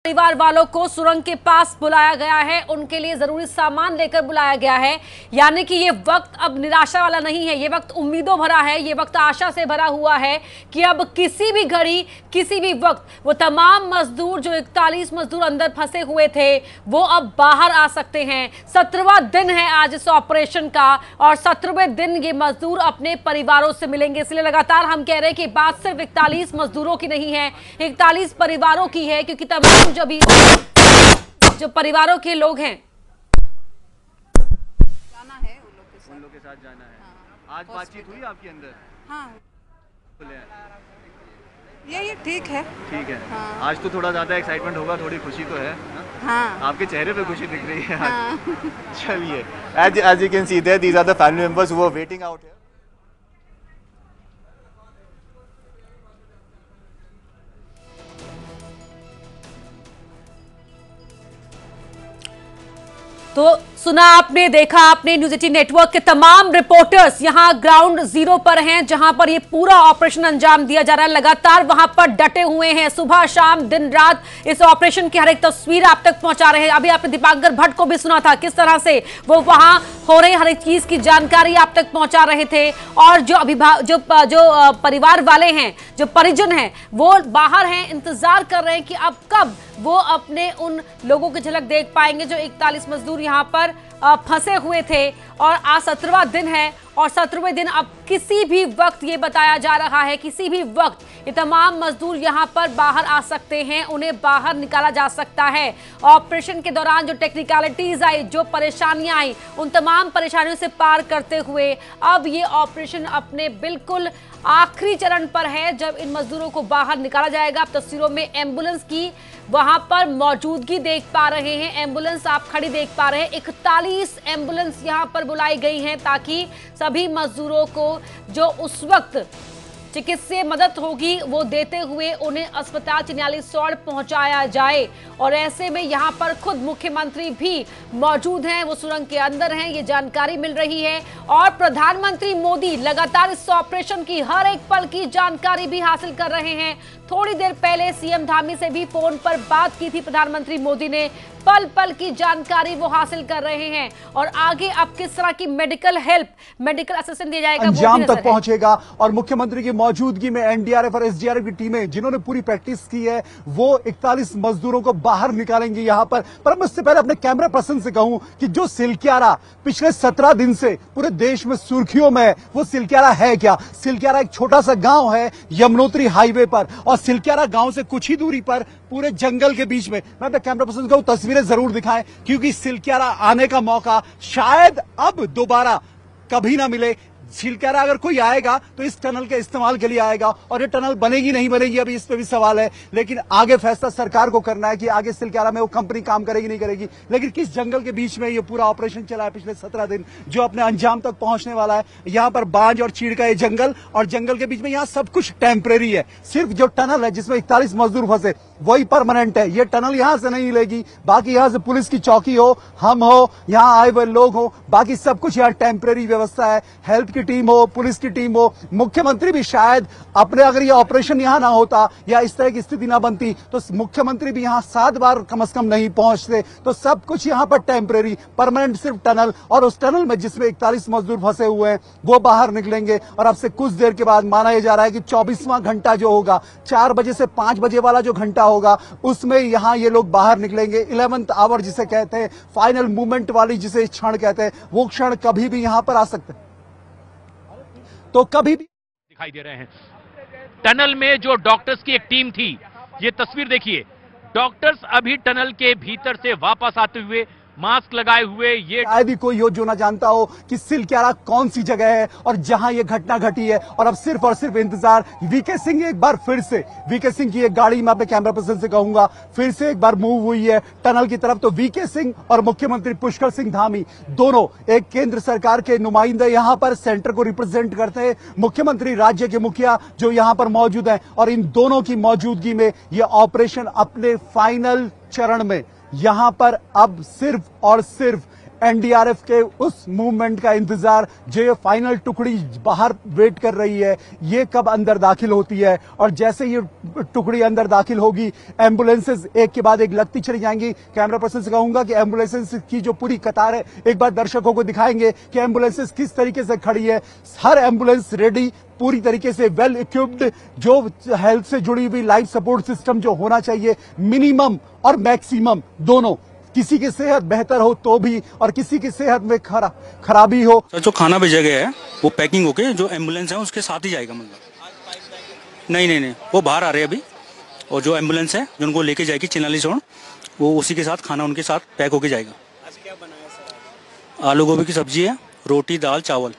परिवार वालों को सुरंग के पास बुलाया गया है, उनके लिए जरूरी सामान लेकर बुलाया गया है। यानी कि ये वक्त अब निराशा वाला नहीं है, ये वक्त उम्मीदों भरा है, ये वक्त आशा से भरा हुआ है कि अब किसी भी घड़ी किसी भी वक्त वो तमाम मजदूर जो 41 मजदूर अंदर फंसे हुए थे वो अब बाहर आ सकते हैं। 17वां दिन है आज इस ऑपरेशन का और 17वें दिन ये मजदूर अपने परिवारों से मिलेंगे। इसलिए लगातार हम कह रहे हैं कि बात सिर्फ 41 मजदूरों की नहीं है, 41 परिवारों की है, क्योंकि तमाम जो परिवारों के लोग हैं जाना है उन लोग के साथ जाना है। हाँ। आज बातचीत हुई आपके अंदर? हाँ ये ठीक है। ठीक है। हाँ। आज तो थोड़ा ज्यादा एक्साइटमेंट होगा, थोड़ी खुशी तो है। हाँ। आपके चेहरे पे खुशी दिख रही है। हाँ। चलिए, as you can see there, these are the family members who are waiting out here. तो सुना आपने, देखा आपने, न्यूज 18 नेटवर्क के तमाम रिपोर्टर्स यहां ग्राउंड जीरो पर हैं, जहां पर ये पूरा ऑपरेशन अंजाम दिया जा रहा है। लगातार वहां पर डटे हुए हैं, सुबह शाम दिन रात इस ऑपरेशन की हर एक तस्वीर आप तक पहुंचा रहे हैं। अभी आपने दीपांकर भट्ट को भी सुना था, किस तरह से वो वहां हो रही हर एक चीज की जानकारी आप तक पहुंचा रहे थे। और जो परिवार वाले हैं, जो परिजन हैं, वो बाहर हैं, इंतजार कर रहे हैं कि अब कब वो अपने उन लोगों की झलक देख पाएंगे जो 41 मजदूर यहां पर फंसे हुए थे। और आज 17वां दिन है और 17वें दिन अब किसी भी वक्त ये बताया जा रहा है, किसी भी वक्त ये तमाम मजदूर यहां पर बाहर आ सकते हैं, उन्हें बाहर निकाला जा सकता है। ऑपरेशन के दौरान जो टेक्निकलिटीज आई, जो परेशानियां आई, उन तमाम परेशानियों से पार करते हुए अब ये ऑपरेशन अपने बिल्कुल आखिरी चरण पर है, जब इन मजदूरों को बाहर निकाला जाएगा। आप तस्वीरों में एम्बुलेंस की वहां पर मौजूदगी देख पा रहे हैं, एम्बुलेंस आप खड़ी देख पा रहे हैं। 41 एम्बुलेंस यहां पर बुलाई गई हैं ताकि सभी मजदूरों को जो उस वक्त चिकित्सीय मदद होगी वो देते हुए उन्हें अस्पताल चिन्यालीसौड़ पहुंचाया जाए। और ऐसे में यहां पर खुद मुख्यमंत्री भी मौजूद हैं, वो सुरंग के अंदर हैं, ये जानकारी मिल रही है। और प्रधानमंत्री मोदी लगातार इस ऑपरेशन की हर एक पल की जानकारी भी हासिल कर रहे हैं। थोड़ी देर पहले सीएम धामी से भी फोन पर बात की थी प्रधानमंत्री मोदी ने, पल पल की जानकारी वो हासिल कर रहे हैं। और आगे अब किस तरह की मेडिकल हेल्प, मेडिकल असिस्टेंस दिया जाएगा, अंजाम तक पहुंचेगा। और मुख्यमंत्री की मौजूदगी में एनडीआरएफ और एसडीआरएफ की टीमें जिन्होंने पूरी प्रैक्टिस की है वो 41 मजदूरों को बाहर निकालेंगे यहां पर। मैं उससे पहले अपने कैमरा पर्सन से कहूं कि जो सिलक्यारा पिछले 17 दिन से पूरे देश में सुर्खियों में है, वो सिलक्यारा है क्या? सिलक्यारा एक छोटा सा गांव है यमुनोत्री हाईवे पर, और सिलक्यारा गांव से कुछ ही दूरी पर पूरे जंगल के बीच में, मैं अपने कैमरा पर्सन को तस्वीरें जरूर दिखाएं, क्योंकि सिलक्यारा आने का मौका शायद अब दोबारा कभी ना मिले। सिलक्यारा अगर कोई आएगा तो इस टनल के इस्तेमाल के लिए आएगा, और ये टनल बनेगी नहीं बनेगी अभी इस पे भी सवाल है। लेकिन आगे फैसला सरकार को करना है कि आगे सिलक्यारा में वो कंपनी काम करेगी नहीं करेगी। लेकिन किस जंगल के बीच में ये पूरा ऑपरेशन चला है पिछले 17 दिन, जो अपने अंजाम तक पहुंचने वाला है। यहाँ पर बांज और चीड़ का ये जंगल, और जंगल के बीच में यहाँ सब कुछ टेम्परेरी है। सिर्फ जो टनल है जिसमें 41 मजदूर फंसे वही परमानेंट है। ये टनल यहां से नहीं हिलेगी, बाकी यहां से पुलिस की चौकी हो, हम हो, यहां आए हुए लोग हो, बाकी सब कुछ यहाँ टेम्परेरी व्यवस्था है। हेल्थ की टीम हो, पुलिस की टीम हो, मुख्यमंत्री भी शायद अपने, अगर ये ऑपरेशन यहां ना होता या इस तरह की स्थिति ना बनती तो मुख्यमंत्री भी यहां 7 बार कम से कम नहीं पहुंचते। तो सब कुछ यहां पर टेम्परेरी, परमानेंट सिर्फ टनल, और उस टनल में जिसमें 41 मजदूर फंसे हुए हैं वो बाहर निकलेंगे। और अब से कुछ देर के बाद माना यह जा रहा है कि 24वां घंटा जो होगा, 4 बजे से 5 बजे वाला जो घंटा होगा, उसमें यहां ये लोग बाहर निकलेंगे। 11th आवर जिसे कहते हैं, फाइनल मूवमेंट वाली जिसे क्षण कहते हैं, वो क्षण कभी भी यहां पर आ सकते हैं, तो कभी भी दिखाई दे रहे हैं। टनल में जो डॉक्टर्स की एक टीम थी, ये तस्वीर देखिए, डॉक्टर्स अभी टनल के भीतर से वापस आते हुए मास्क लगाए हुए। ये शायद ही कोई हो जो ना जानता हो कि सिलक्यारा कौन सी जगह है और जहां ये घटना घटी है। और अब सिर्फ और सिर्फ इंतजार, वीके सिंह एक बार फिर से, वीके सिंह की एक गाड़ी मैं अपने कैमरा पर्सन से कहूंगा फिर से एक बार मूव हुई है टनल की तरफ। तो वीके सिंह और मुख्यमंत्री पुष्कर सिंह धामी दोनों एक केंद्र सरकार के नुमाइंदे यहां पर सेंटर को रिप्रेजेंट करते हैं, मुख्यमंत्री राज्य के मुखिया जो यहां पर मौजूद है। और इन दोनों की मौजूदगी में यह ऑपरेशन अपने फाइनल चरण में यहां पर अब सिर्फ और सिर्फ एनडीआरएफ के उस मूवमेंट का इंतजार, जो ये फाइनल टुकड़ी बाहर वेट कर रही है, ये कब अंदर दाखिल होती है। और जैसे ये टुकड़ी अंदर दाखिल होगी, एम्बुलेंसेज एक के बाद एक लगती चली जाएंगी। कैमरा पर्सन से कहूंगा कि एम्बुलेंसेज की जो पूरी कतार है, एक बार दर्शकों को दिखाएंगे कि एम्बुलेंसेज किस तरीके से खड़ी है। हर एम्बुलेंस रेडी, पूरी तरीके से वेल इक्विप्ड, जो हेल्थ से जुड़ी हुई लाइफ सपोर्ट सिस्टम जो होना चाहिए, मिनिमम और मैक्सिमम दोनों। किसी की सेहत बेहतर हो तो भी, और किसी की सेहत में खराबी हो। सर, जो खाना भेजा गया है वो पैकिंग होके जो एम्बुलेंस है उसके साथ ही जाएगा। मतलब नहीं, वो बाहर आ रहे हैं अभी, और जो एम्बुलेंस है जो उनको लेके जाएगी चिनाली जोन, वो उसी के साथ खाना उनके साथ पैक होके जाएगा। क्या बनाया सर? आलू गोभी की सब्जी है, रोटी, दाल, चावल।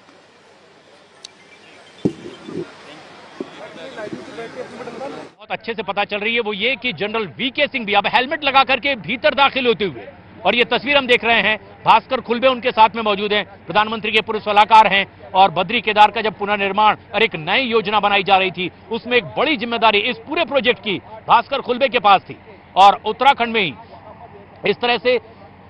बहुत अच्छे से पता चल रही है वो ये कि जनरल वीके सिंह भी अब हेलमेट लगा करके भीतर दाखिल होते हुए, और ये तस्वीर हम देख रहे हैं, भास्कर खुलबे उनके साथ में मौजूद हैं, प्रधानमंत्री के पूर्व सलाहकार हैं। और बद्री केदार का जब पुनर्निर्माण और एक नई योजना बनाई जा रही थी, उसमें एक बड़ी जिम्मेदारी इस पूरे प्रोजेक्ट की भास्कर खुलबे के पास थी, और उत्तराखंड में ही इस तरह से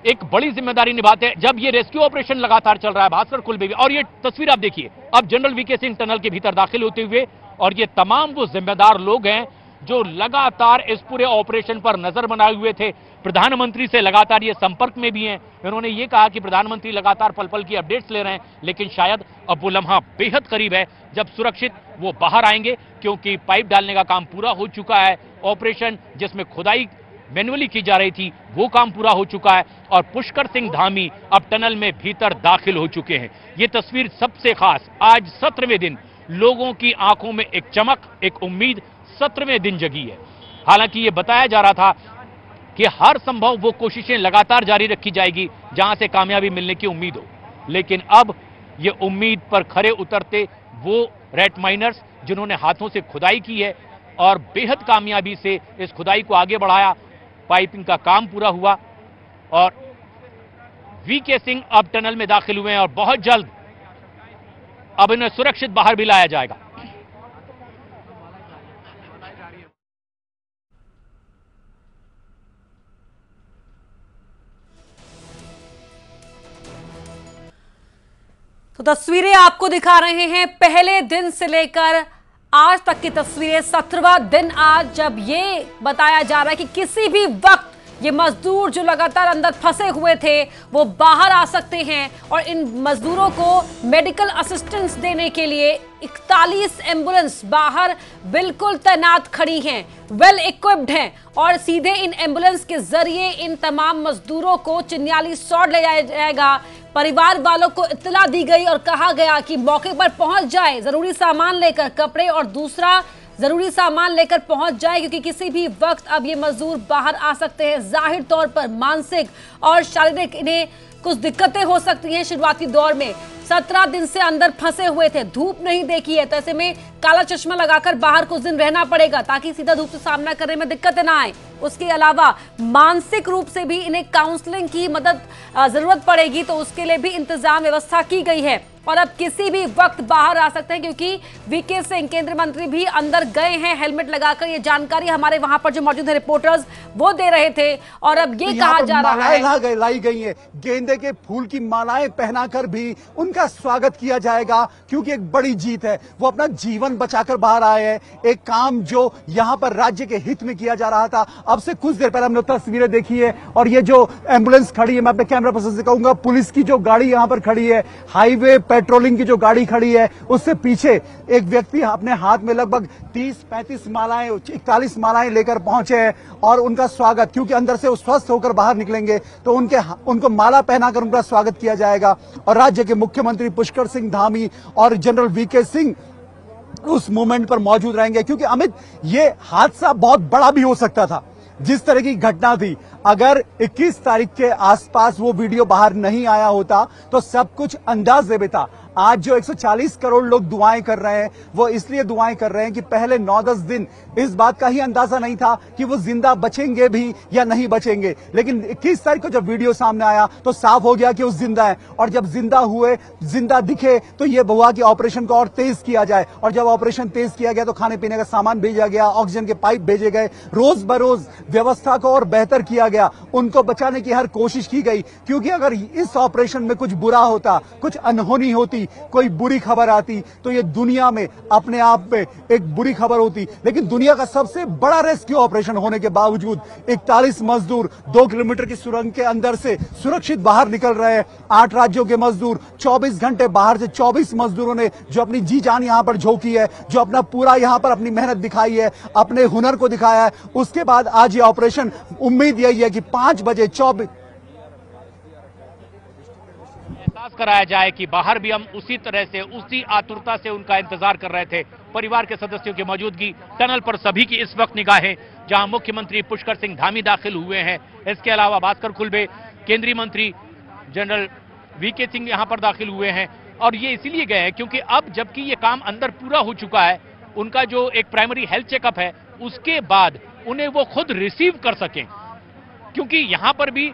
एक बड़ी जिम्मेदारी निभाते हैं जब ये रेस्क्यू ऑपरेशन लगातार चल रहा है। भास्कर खुलबे भी, और ये तस्वीर आप देखिए, अब जनरल वीके सिंह टनल के भीतर दाखिल होते हुए, और ये तमाम वो जिम्मेदार लोग हैं जो लगातार इस पूरे ऑपरेशन पर नजर बनाए हुए थे। प्रधानमंत्री से लगातार ये संपर्क में भी हैं। उन्होंने ये कहा कि प्रधानमंत्री लगातार पल पल की अपडेट्स ले रहे हैं, लेकिन शायद अब वो लम्हा बेहद करीब है जब सुरक्षित वो बाहर आएंगे, क्योंकि पाइप डालने का काम पूरा हो चुका है। ऑपरेशन जिसमें खुदाई मैन्युअली की जा रही थी वो काम पूरा हो चुका है, और पुष्कर सिंह धामी अब टनल में भीतर दाखिल हो चुके हैं। ये तस्वीर सबसे खास, आज 17वें दिन लोगों की आंखों में एक चमक, एक उम्मीद 17वें दिन जगी है। हालांकि ये बताया जा रहा था कि हर संभव वो कोशिशें लगातार जारी रखी जाएगी जहां से कामयाबी मिलने की उम्मीद हो, लेकिन अब ये उम्मीद पर खरे उतरते वो रेट माइनर्स जिन्होंने हाथों से खुदाई की है और बेहद कामयाबी से इस खुदाई को आगे बढ़ाया, पाइपिंग का काम पूरा हुआ, और वीके सिंह अब टनल में दाखिल हुए हैं, और बहुत जल्द अब इन्हें सुरक्षित बाहर भी लाया जाएगा। तो तस्वीरें आपको दिखा रहे हैं पहले दिन से लेकर आज तक की तस्वीरें। 17वां दिन आज, जब ये बताया जा रहा है कि किसी भी वक्त ये मजदूर जो लगातार अंदर फंसे हुए थे वो बाहर आ सकते हैं, और इन मजदूरों को मेडिकल असिस्टेंस देने के लिए 41 एम्बुलेंस बाहर बिल्कुल तैनात खड़ी हैं, वेल इक्विप्ड हैं, और सीधे इन एम्बुलेंस के जरिए इन तमाम मजदूरों को चिन्याली सौड़ ले जाया जाएगा। परिवार वालों को इत्तला दी गई और कहा गया कि मौके पर पहुंच जाए, जरूरी सामान लेकर, कपड़े और दूसरा जरूरी सामान लेकर पहुंच जाए, क्योंकि किसी भी वक्त अब ये मजदूर बाहर आ सकते हैं। जाहिर तौर पर मानसिक और शारीरिक इन्हें कुछ दिक्कतें हो सकती हैं शुरुआती दौर में। 17 दिन से अंदर फंसे हुए थे, धूप नहीं देखी है, तो ऐसे में काला चश्मा लगाकर बाहर कुछ दिन रहना पड़ेगा ताकि सीधा धूप से सामना करने में दिक्कतें ना आए। उसके अलावा मानसिक रूप से भी इन्हें काउंसलिंग की मदद जरूरत पड़ेगी, तो उसके लिए भी इंतजाम व्यवस्था की गई है, और अब किसी भी वक्त बाहर आ सकते हैं, क्योंकि वीके सिंह केंद्रीय मंत्री भी अंदर गए हैं हेलमेट लगाकर। ये जानकारी हमारे वहां पर जो मौजूद है रिपोर्टर्स वो दे रहे थे, और अब ये कहा जा रहा है लाई गई है, गेंदे के फूल की मालाएं पहनाकर भी उनका स्वागत किया जाएगा, क्योंकि एक बड़ी जीत है। वो अपना जीवन बचाकर बाहर आए हैं, एक काम जो यहां पर राज्य के हित में किया जा रहा था। अब से कुछ देर पहले हमने तस्वीरें देखी है, और ये जो एम्बुलेंस खड़ी है, मैं अपने कैमरा पर्सन से कहूंगा, पुलिस की जो गाड़ी यहां पर खड़ी है, हाईवे पेट्रोलिंग की जो गाड़ी खड़ी है, उससे पीछे एक व्यक्ति अपने हाथ में लगभग 30-35 मालाएं, 41 मालाएं लेकर पहुंचे हैं, और उनका स्वागत, क्योंकि अंदर से वो स्वस्थ होकर बाहर निकलेंगे तो उनको माला पहनाकर उनका स्वागत किया जाएगा। और राज्य के मुख्यमंत्री पुष्कर सिंह धामी और जनरल वीके सिंह उस मोमेंट पर मौजूद रहेंगे, क्योंकि अमित, ये हादसा बहुत बड़ा भी हो सकता था। जिस तरह की घटना थी, अगर 21 तारीख के आसपास वो वीडियो बाहर नहीं आया होता तो सब कुछ अंदाज दे देता। आज जो 140 करोड़ लोग दुआएं कर रहे हैं वो इसलिए दुआएं कर रहे हैं कि पहले 9-10 दिन इस बात का ही अंदाजा नहीं था कि वो जिंदा बचेंगे भी या नहीं बचेंगे, लेकिन 21 तारीख को जब वीडियो सामने आया तो साफ हो गया कि वो जिंदा है। और जब जिंदा हुए, जिंदा दिखे, तो ये हुआ कि ऑपरेशन को और तेज किया जाए। और जब ऑपरेशन तेज किया गया तो खाने पीने का सामान भेजा गया, ऑक्सीजन के पाइप भेजे गए, रोज बरोज व्यवस्था को और बेहतर किया गया, उनको बचाने की हर कोशिश की गई। क्योंकि अगर इस ऑपरेशन में कुछ बुरा होता, कुछ अनहोनी होती, कोई बुरी खबर आती तो ये दुनिया में अपने आप में एक बुरी खबर होती। लेकिन दुनिया का सबसे बड़ा रेस्क्यू ऑपरेशन होने के बावजूद 41 मजदूर 2 किलोमीटर की सुरंग के अंदर से सुरक्षित बाहर निकल रहे हैं। 8 राज्यों के मजदूर 24 घंटे बाहर से 24 मजदूरों ने जो अपनी जी जान यहां पर झोंकी है, जो अपना पूरा यहां पर अपनी मेहनत दिखाई है, अपने हुनर को दिखाया है। उसके बाद आज ये ऑपरेशन, उम्मीद यही है कि 5 बजे 24 एहसास कराया जाए कि बाहर भी हम उसी तरह से, उसी आतुरता से उनका इंतजार कर रहे थे। परिवार के सदस्यों की मौजूदगी, टनल पर सभी की इस वक्त निगाहें, जहां मुख्यमंत्री पुष्कर सिंह धामी दाखिल हुए हैं। इसके अलावा भास्कर खुल्बे, केंद्रीय मंत्री जनरल वीके सिंह यहां पर दाखिल हुए हैं। और ये इसीलिए गए हैं क्योंकि अब जबकि ये काम अंदर पूरा हो चुका है, उनका जो एक प्राइमरी हेल्थ चेकअप है उसके बाद उन्हें वो खुद रिसीव कर सकें। क्योंकि यहां पर भी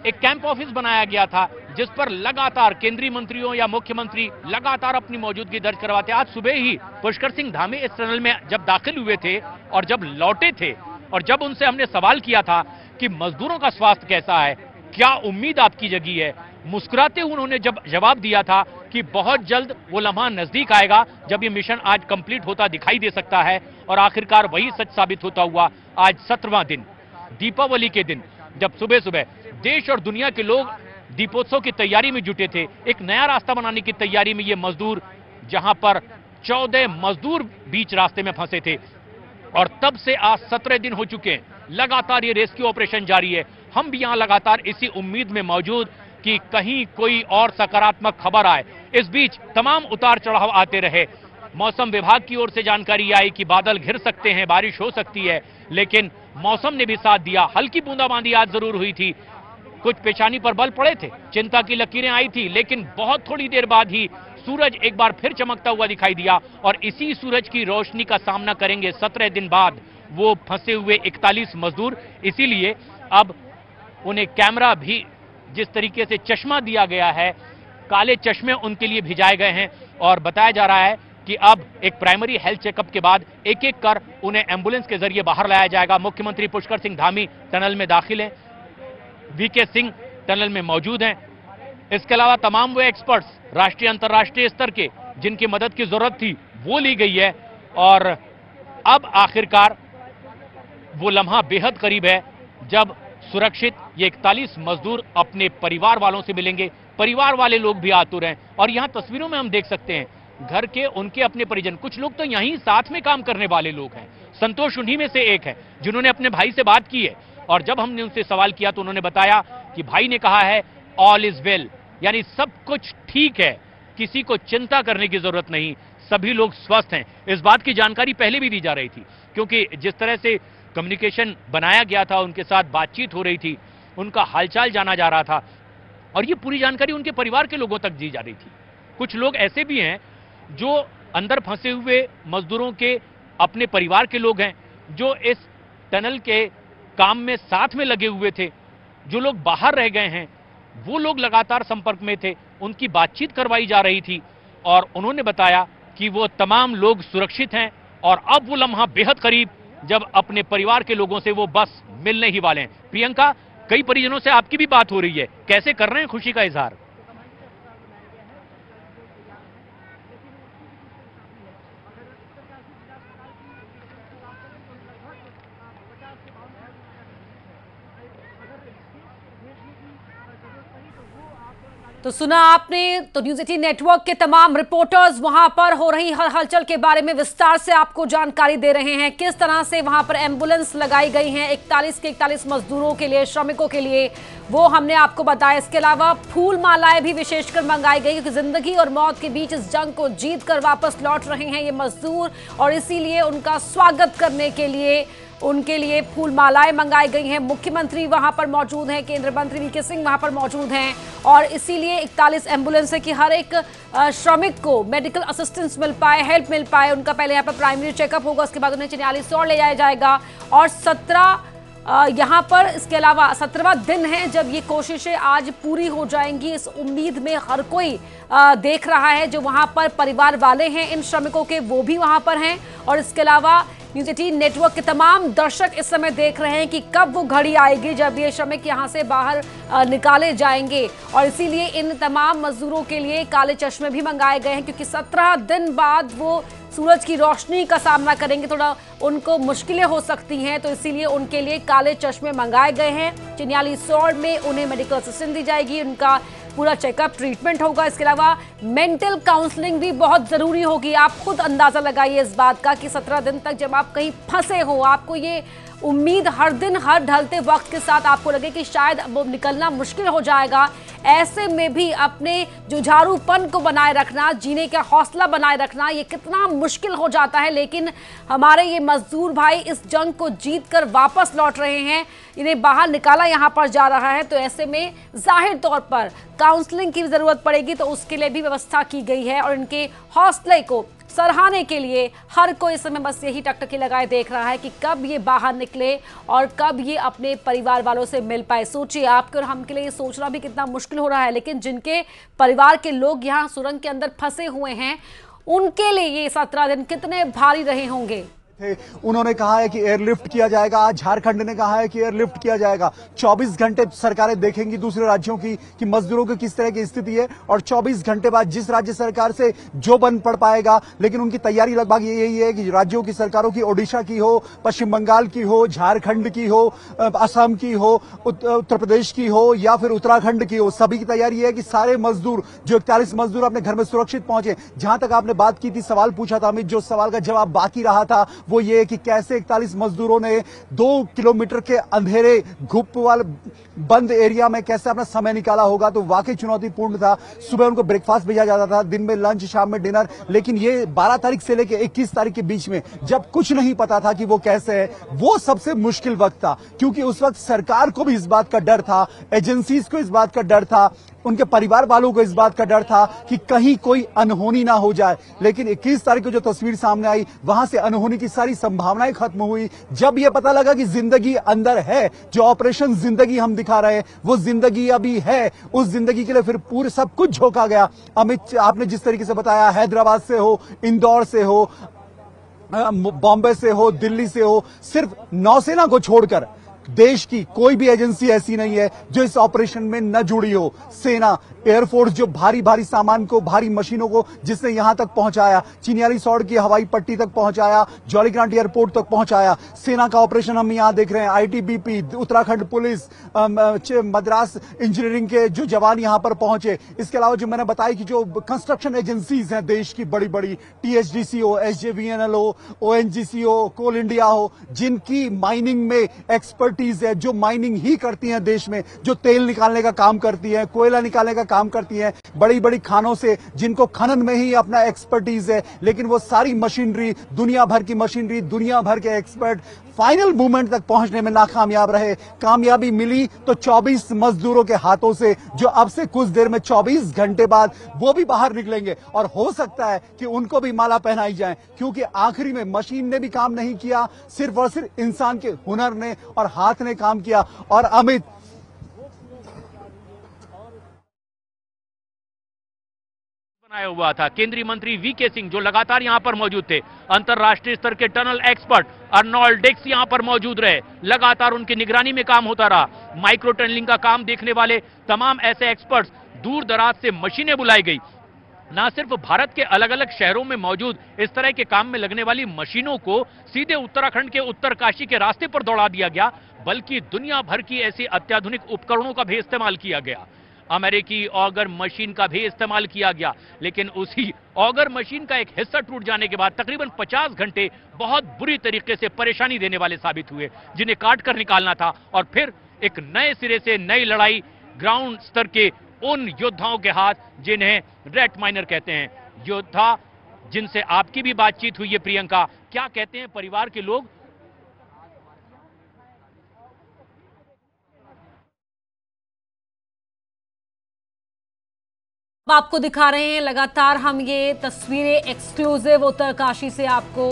एक कैंप ऑफिस बनाया गया था जिस पर लगातार केंद्रीय मंत्रियों या मुख्यमंत्री लगातार अपनी मौजूदगी दर्ज करवाते। आज सुबह ही पुष्कर सिंह धामी इस टनल में जब दाखिल हुए थे और जब लौटे थे, और जब उनसे हमने सवाल किया था कि मजदूरों का स्वास्थ्य कैसा है, क्या उम्मीद आपकी जगी है, मुस्कुराते हुए उन्होंने जब जवाब दिया था कि बहुत जल्द वो लम्हा नजदीक आएगा जब ये मिशन आज कंप्लीट होता दिखाई दे सकता है। और आखिरकार वही सच साबित होता हुआ आज 17वां दिन, दीपावली के दिन, जब सुबह सुबह देश और दुनिया के लोग दीपोत्सव की तैयारी में जुटे थे, एक नया रास्ता बनाने की तैयारी में ये मजदूर, जहां पर 14 मजदूर बीच रास्ते में फंसे थे, और तब से आज 17 दिन हो चुके हैं। लगातार ये रेस्क्यू ऑपरेशन जारी है। हम भी यहां लगातार इसी उम्मीद में मौजूद कि कहीं कोई और सकारात्मक खबर आए। इस बीच तमाम उतार चढ़ाव आते रहे। मौसम विभाग की ओर से जानकारी आई कि बादल घिर सकते हैं, बारिश हो सकती है, लेकिन मौसम ने भी साथ दिया। हल्की बूंदाबांदी आज जरूर हुई थी, कुछ पेशानी पर बल पड़े थे, चिंता की लकीरें आई थी, लेकिन बहुत थोड़ी देर बाद ही सूरज एक बार फिर चमकता हुआ दिखाई दिया। और इसी सूरज की रोशनी का सामना करेंगे 17 दिन बाद वो फंसे हुए 41 मजदूर। इसीलिए अब उन्हें कैमरा भी, जिस तरीके से चश्मा दिया गया है, काले चश्मे उनके लिए भिजाए गए हैं। और बताया जा रहा है कि अब एक प्राइमरी हेल्थ चेकअप के बाद एक एक कर उन्हें एम्बुलेंस के जरिए बाहर लाया जाएगा। मुख्यमंत्री पुष्कर सिंह धामी टनल में दाखिल हैं, वीके सिंह टनल में मौजूद हैं। इसके अलावा तमाम वो एक्सपर्ट्स राष्ट्रीय अंतर्राष्ट्रीय स्तर के जिनकी मदद की जरूरत थी वो ली गई है। और अब आखिरकार वो लम्हा बेहद करीब है जब सुरक्षित ये 41 मजदूर अपने परिवार वालों से मिलेंगे। परिवार वाले लोग भी आतुर हैं, और यहां तस्वीरों में हम देख सकते हैं घर के उनके अपने परिजन, कुछ लोग तो यहीं साथ में काम करने वाले लोग हैं। संतोष उन्हीं में से एक है जिन्होंने अपने भाई से बात की है, और जब हमने उनसे सवाल किया तो उन्होंने बताया कि भाई ने कहा है ऑल इज वेल, यानी सब कुछ ठीक है, किसी को चिंता करने की जरूरत नहीं, सभी लोग स्वस्थ हैं। इस बात की जानकारी पहले भी दी जा रही थी, क्योंकि जिस तरह से कम्युनिकेशन बनाया गया था, उनके साथ बातचीत हो रही थी, उनका हालचाल जाना जा रहा था, और ये पूरी जानकारी उनके परिवार के लोगों तक दी जा रही थी। कुछ लोग ऐसे भी हैं जो अंदर फंसे हुए मजदूरों के अपने परिवार के लोग हैं, जो इस टनल के काम में साथ में लगे हुए थे। जो लोग बाहर रह गए हैं वो लोग लगातार संपर्क में थे, उनकी बातचीत करवाई जा रही थी, और उन्होंने बताया कि वो तमाम लोग सुरक्षित हैं, और अब वो लम्हा बेहद करीब जब अपने परिवार के लोगों से वो बस मिलने ही वाले हैं। प्रियंका, कई परिजनों से आपकी भी बात हो रही है, कैसे कर रहे हैं खुशी का इजहार? तो सुना आपने, तो न्यूज़ 18 नेटवर्क के तमाम रिपोर्टर्स वहां पर हो रही हर हलचल के बारे में विस्तार से आपको जानकारी दे रहे हैं। किस तरह से वहां पर एम्बुलेंस लगाई गई हैं 41 के 41 मजदूरों के लिए, श्रमिकों के लिए, वो हमने आपको बताया। इसके अलावा फूल मालाएं भी विशेषकर मंगाई गई, क्योंकि जिंदगी और मौत के बीच इस जंग को जीत कर वापस लौट रहे हैं ये मजदूर, और इसीलिए उनका स्वागत करने के लिए उनके लिए फूल मालाएं मंगाई गई हैं। मुख्यमंत्री वहां पर मौजूद हैं, केंद्रीय मंत्री वीके सिंह वहां पर मौजूद हैं और इसीलिए 41 एम्बुलेंस है कि हर एक श्रमिक को मेडिकल असिस्टेंस मिल पाए, हेल्प मिल पाए। उनका पहले यहाँ पर प्राइमरी चेकअप होगा, उसके बाद उन्हें चिन्यालीसौड़ ले जाया जाएगा और 17 यहाँ पर इसके अलावा 17वां दिन है जब ये कोशिशें आज पूरी हो जाएंगी। इस उम्मीद में हर कोई देख रहा है, जो वहां पर परिवार वाले हैं इन श्रमिकों के वो भी वहां पर हैं और इसके अलावा न्यूज़ 18 नेटवर्क के तमाम दर्शक इस समय देख रहे हैं कि कब वो घड़ी आएगी जब ये श्रमिक यहां से बाहर निकाले जाएंगे। और इसीलिए इन तमाम मजदूरों के लिए काले चश्मे भी मंगाए गए हैं, क्योंकि 17 दिन बाद वो सूरज की रोशनी का सामना करेंगे, थोड़ा उनको मुश्किलें हो सकती हैं, तो इसीलिए उनके लिए काले चश्मे मंगाए गए हैं। चिन्यालीसौड़ में उन्हें मेडिकल असिस्टेंस दी जाएगी, उनका पूरा चेकअप ट्रीटमेंट होगा। इसके अलावा मेंटल काउंसलिंग भी बहुत जरूरी होगी। आप खुद अंदाजा लगाइए इस बात का कि 17 दिन तक जब आप कहीं फंसे हो, आपको ये उम्मीद हर दिन हर ढलते वक्त के साथ आपको लगे कि शायद अब निकलना मुश्किल हो जाएगा, ऐसे में भी अपने जुझारूपन को बनाए रखना, जीने का हौसला बनाए रखना, ये कितना मुश्किल हो जाता है। लेकिन हमारे ये मजदूर भाई इस जंग को जीत कर वापस लौट रहे हैं, इन्हें बाहर निकाला यहाँ पर जा रहा है, तो ऐसे में जाहिर तौर पर काउंसलिंग की जरूरत पड़ेगी, तो उसके लिए भी व्यवस्था की गई है। और इनके हौसले को सराहने के लिए हर कोई इस समय बस यही टकटकी लगाए देख रहा है कि कब ये बाहर निकले और कब ये अपने परिवार वालों से मिल पाए। सोचिए, आपके और हम के लिए ये सोचना भी कितना मुश्किल हो रहा है, लेकिन जिनके परिवार के लोग यहाँ सुरंग के अंदर फंसे हुए हैं, उनके लिए ये 17 दिन कितने भारी रहे होंगे। उन्होंने कहा है कि एयरलिफ्ट किया जाएगा, आज झारखंड ने कहा है कि एयरलिफ्ट किया जाएगा। 24 घंटे सरकारें देखेंगी दूसरे राज्यों की कि मजदूरों की किस तरह की स्थिति है और 24 घंटे बाद जिस राज्य सरकार से जो बन पड़ पाएगा, लेकिन उनकी तैयारी लगभग यही है कि राज्यों की सरकारों की, ओडिशा की हो, पश्चिम बंगाल की हो, झारखंड की हो, असम की हो, उत्तर प्रदेश की हो या फिर उत्तराखंड की हो, सभी की तैयारी है कि सारे मजदूर जो 41 मजदूर अपने घर में सुरक्षित पहुंचे। जहां तक आपने बात की थी, सवाल पूछा था अमित, जो सवाल का जवाब बाकी रहा था वो ये कि कैसे 41 मजदूरों ने 2 किलोमीटर के अंधेरे घुप वाले बंद एरिया में कैसे अपना समय निकाला होगा, तो वाकई चुनौतीपूर्ण था। सुबह उनको ब्रेकफास्ट भेजा जाता था, दिन में लंच, शाम में डिनर, लेकिन ये 12 तारीख से लेकर 21 तारीख के बीच में जब कुछ नहीं पता था कि वो कैसे है, वो सबसे मुश्किल वक्त था, क्योंकि उस वक्त सरकार को भी इस बात का डर था, एजेंसीज को इस बात का डर था, उनके परिवार वालों को इस बात का डर था कि कहीं कोई अनहोनी ना हो जाए। लेकिन 21 तारीख को जो तस्वीर सामने आई, वहां से अनहोनी की सारी संभावनाएं खत्म हुई। जब यह पता लगा कि जिंदगी अंदर है, जो ऑपरेशन जिंदगी हम दिखा रहे हैं वो जिंदगी अभी है, उस जिंदगी के लिए फिर पूरे सब कुछ झोंका गया। अमित, आपने जिस तरीके से बताया, हैदराबाद से हो, इंदौर से हो, बॉम्बे से हो, दिल्ली से हो, सिर्फ नौसेना को छोड़कर देश की कोई भी एजेंसी ऐसी नहीं है जो इस ऑपरेशन में न जुड़ी हो। सेना, एयरफोर्स जो भारी भारी सामान को, भारी मशीनों को जिसने यहां तक पहुंचाया, चिन्यालीसौड़ की हवाई पट्टी तक पहुंचाया, जौलीग्रांट एयरपोर्ट तक पहुंचाया, सेना का ऑपरेशन हम यहां देख रहे हैं। ITBP, Uttarakhand police, Madras engineering के जो जवान यहां पर पहुंचे। इसके अलावा जो मैंने बताया कि जो कंस्ट्रक्शन एजेंसीज हैं देश की बड़ी बड़ी, टीएचडीसी हो, एसजेवीएनएल हो, ओएनजीसी हो, कोल इंडिया हो, जिनकी माइनिंग में एक्सपर्टीज है, जो माइनिंग ही करती हैं देश में, जो तेल निकालने का काम करती है, कोयला निकालने का काम करती हैं, बड़ी बड़ी खानों से, जिनको खनन में ही अपना एक्सपर्टीज है, लेकिन वो सारी मशीनरी, दुनिया भर की मशीनरी, दुनिया भर के एक्सपर्ट फाइनल मूवमेंट तक पहुंचने में नाकामयाब रहे। कामयाबी मिली तो 24 मजदूरों के हाथों से, जो अब से कुछ देर में 24 घंटे बाद वो भी बाहर निकलेंगे और हो सकता है कि उनको भी माला पहनाई जाए, क्योंकि आखिरी में मशीन ने भी काम नहीं किया, सिर्फ और सिर्फ इंसान के हुनर ने और हाथ ने काम किया। और अमित, बनाया हुआ था केंद्रीय मंत्री वीके सिंह, जो लगातार यहां पर मौजूद थे। अंतरराष्ट्रीय स्तर के टनल एक्सपर्ट अर्नोल्ड डिक्स यहां पर मौजूद रहे, लगातार उनकी निगरानी में काम होता रहा। माइक्रो टनलिंग का काम देखने वाले तमाम ऐसे एक्सपर्ट्स, दूर दराज से मशीनें बुलाई गई। ना सिर्फ भारत के अलग अलग शहरों में मौजूद इस तरह के काम में लगने वाली मशीनों को सीधे उत्तराखंड के उत्तरकाशी के रास्ते पर दौड़ा दिया गया, बल्कि दुनिया भर की ऐसी अत्याधुनिक उपकरणों का भी इस्तेमाल किया गया। अमेरिकी ऑगर मशीन का भी इस्तेमाल किया गया, लेकिन उसी ऑगर मशीन का एक हिस्सा टूट जाने के बाद तकरीबन 50 घंटे बहुत बुरी तरीके से परेशानी देने वाले साबित हुए, जिन्हें काट कर निकालना था। और फिर एक नए सिरे से नई लड़ाई ग्राउंड स्तर के उन योद्धाओं के हाथ जिन्हें रेट माइनर कहते हैं, योद्धा जिनसे आपकी भी बातचीत हुई है। प्रियंका, क्या कहते हैं परिवार के लोग? आपको दिखा रहे हैं लगातार हम ये तस्वीरें एक्सक्लूसिव उत्तरकाशी से आपको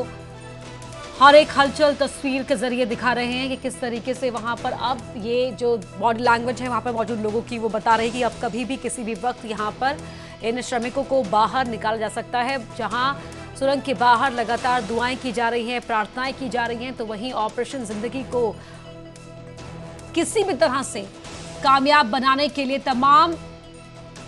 हर एक हलचल तस्वीर के जरिए दिखा रहे हैं कि किस तरीके से वहां पर अब ये जो बॉडी लैंग्वेज है वहां पर मौजूद लोगों की वो बता रहे हैं कि अब कभी भी किसी भी वक्त यहां पर इन श्रमिकों को बाहर निकाला जा सकता है। जहां सुरंग के बाहर लगातार दुआएं की जा रही हैं, प्रार्थनाएं की जा रही हैं, तो वहीं ऑपरेशन जिंदगी को किसी भी तरह से कामयाब बनाने के लिए तमाम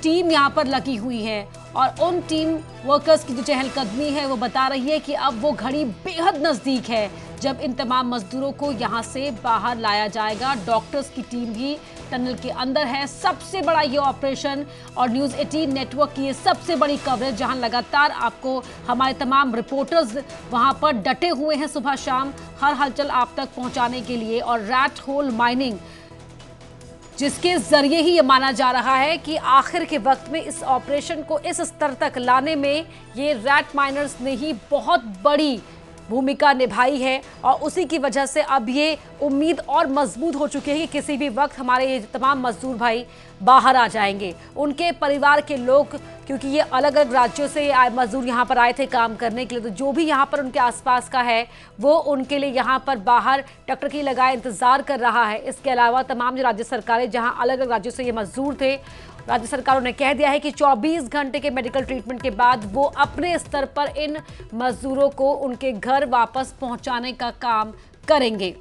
टीम यहां पर लगी हुई है और उन टीम वर्कर्स की जो चहलकदमी है वो बता रही है कि अब वो घड़ी बेहद नजदीक है जब इन तमाम मजदूरों को यहां से बाहर लाया जाएगा। डॉक्टर्स की टीम भी टनल के अंदर है। सबसे बड़ा ये ऑपरेशन और न्यूज़ 18 नेटवर्क की ये सबसे बड़ी कवरेज, जहां लगातार आपको हमारे तमाम रिपोर्टर्स वहां पर डटे हुए हैं सुबह शाम हर हलचल आप तक पहुंचाने के लिए। और रैट होल माइनिंग, जिसके जरिए ही ये माना जा रहा है कि आखिर के वक्त में इस ऑपरेशन को इस स्तर तक लाने में ये रैट माइनर्स ने ही बहुत बड़ी भूमिका निभाई है और उसी की वजह से अब ये उम्मीद और मजबूत हो चुकी है कि किसी भी वक्त हमारे ये तमाम मजदूर भाई बाहर आ जाएंगे। उनके परिवार के लोग, क्योंकि ये अलग अलग राज्यों से मजदूर यहाँ पर आए थे काम करने के लिए, तो जो भी यहाँ पर उनके आसपास का है वो उनके लिए यहाँ पर बाहर टकटकी लगाए इंतजार कर रहा है। इसके अलावा तमाम जो राज्य सरकारें जहाँ अलग अलग राज्यों से ये मजदूर थे, राज्य सरकारों ने कह दिया है कि 24 घंटे के मेडिकल ट्रीटमेंट के बाद वो अपने स्तर पर इन मजदूरों को उनके घर वापस पहुंचाने का काम करेंगे।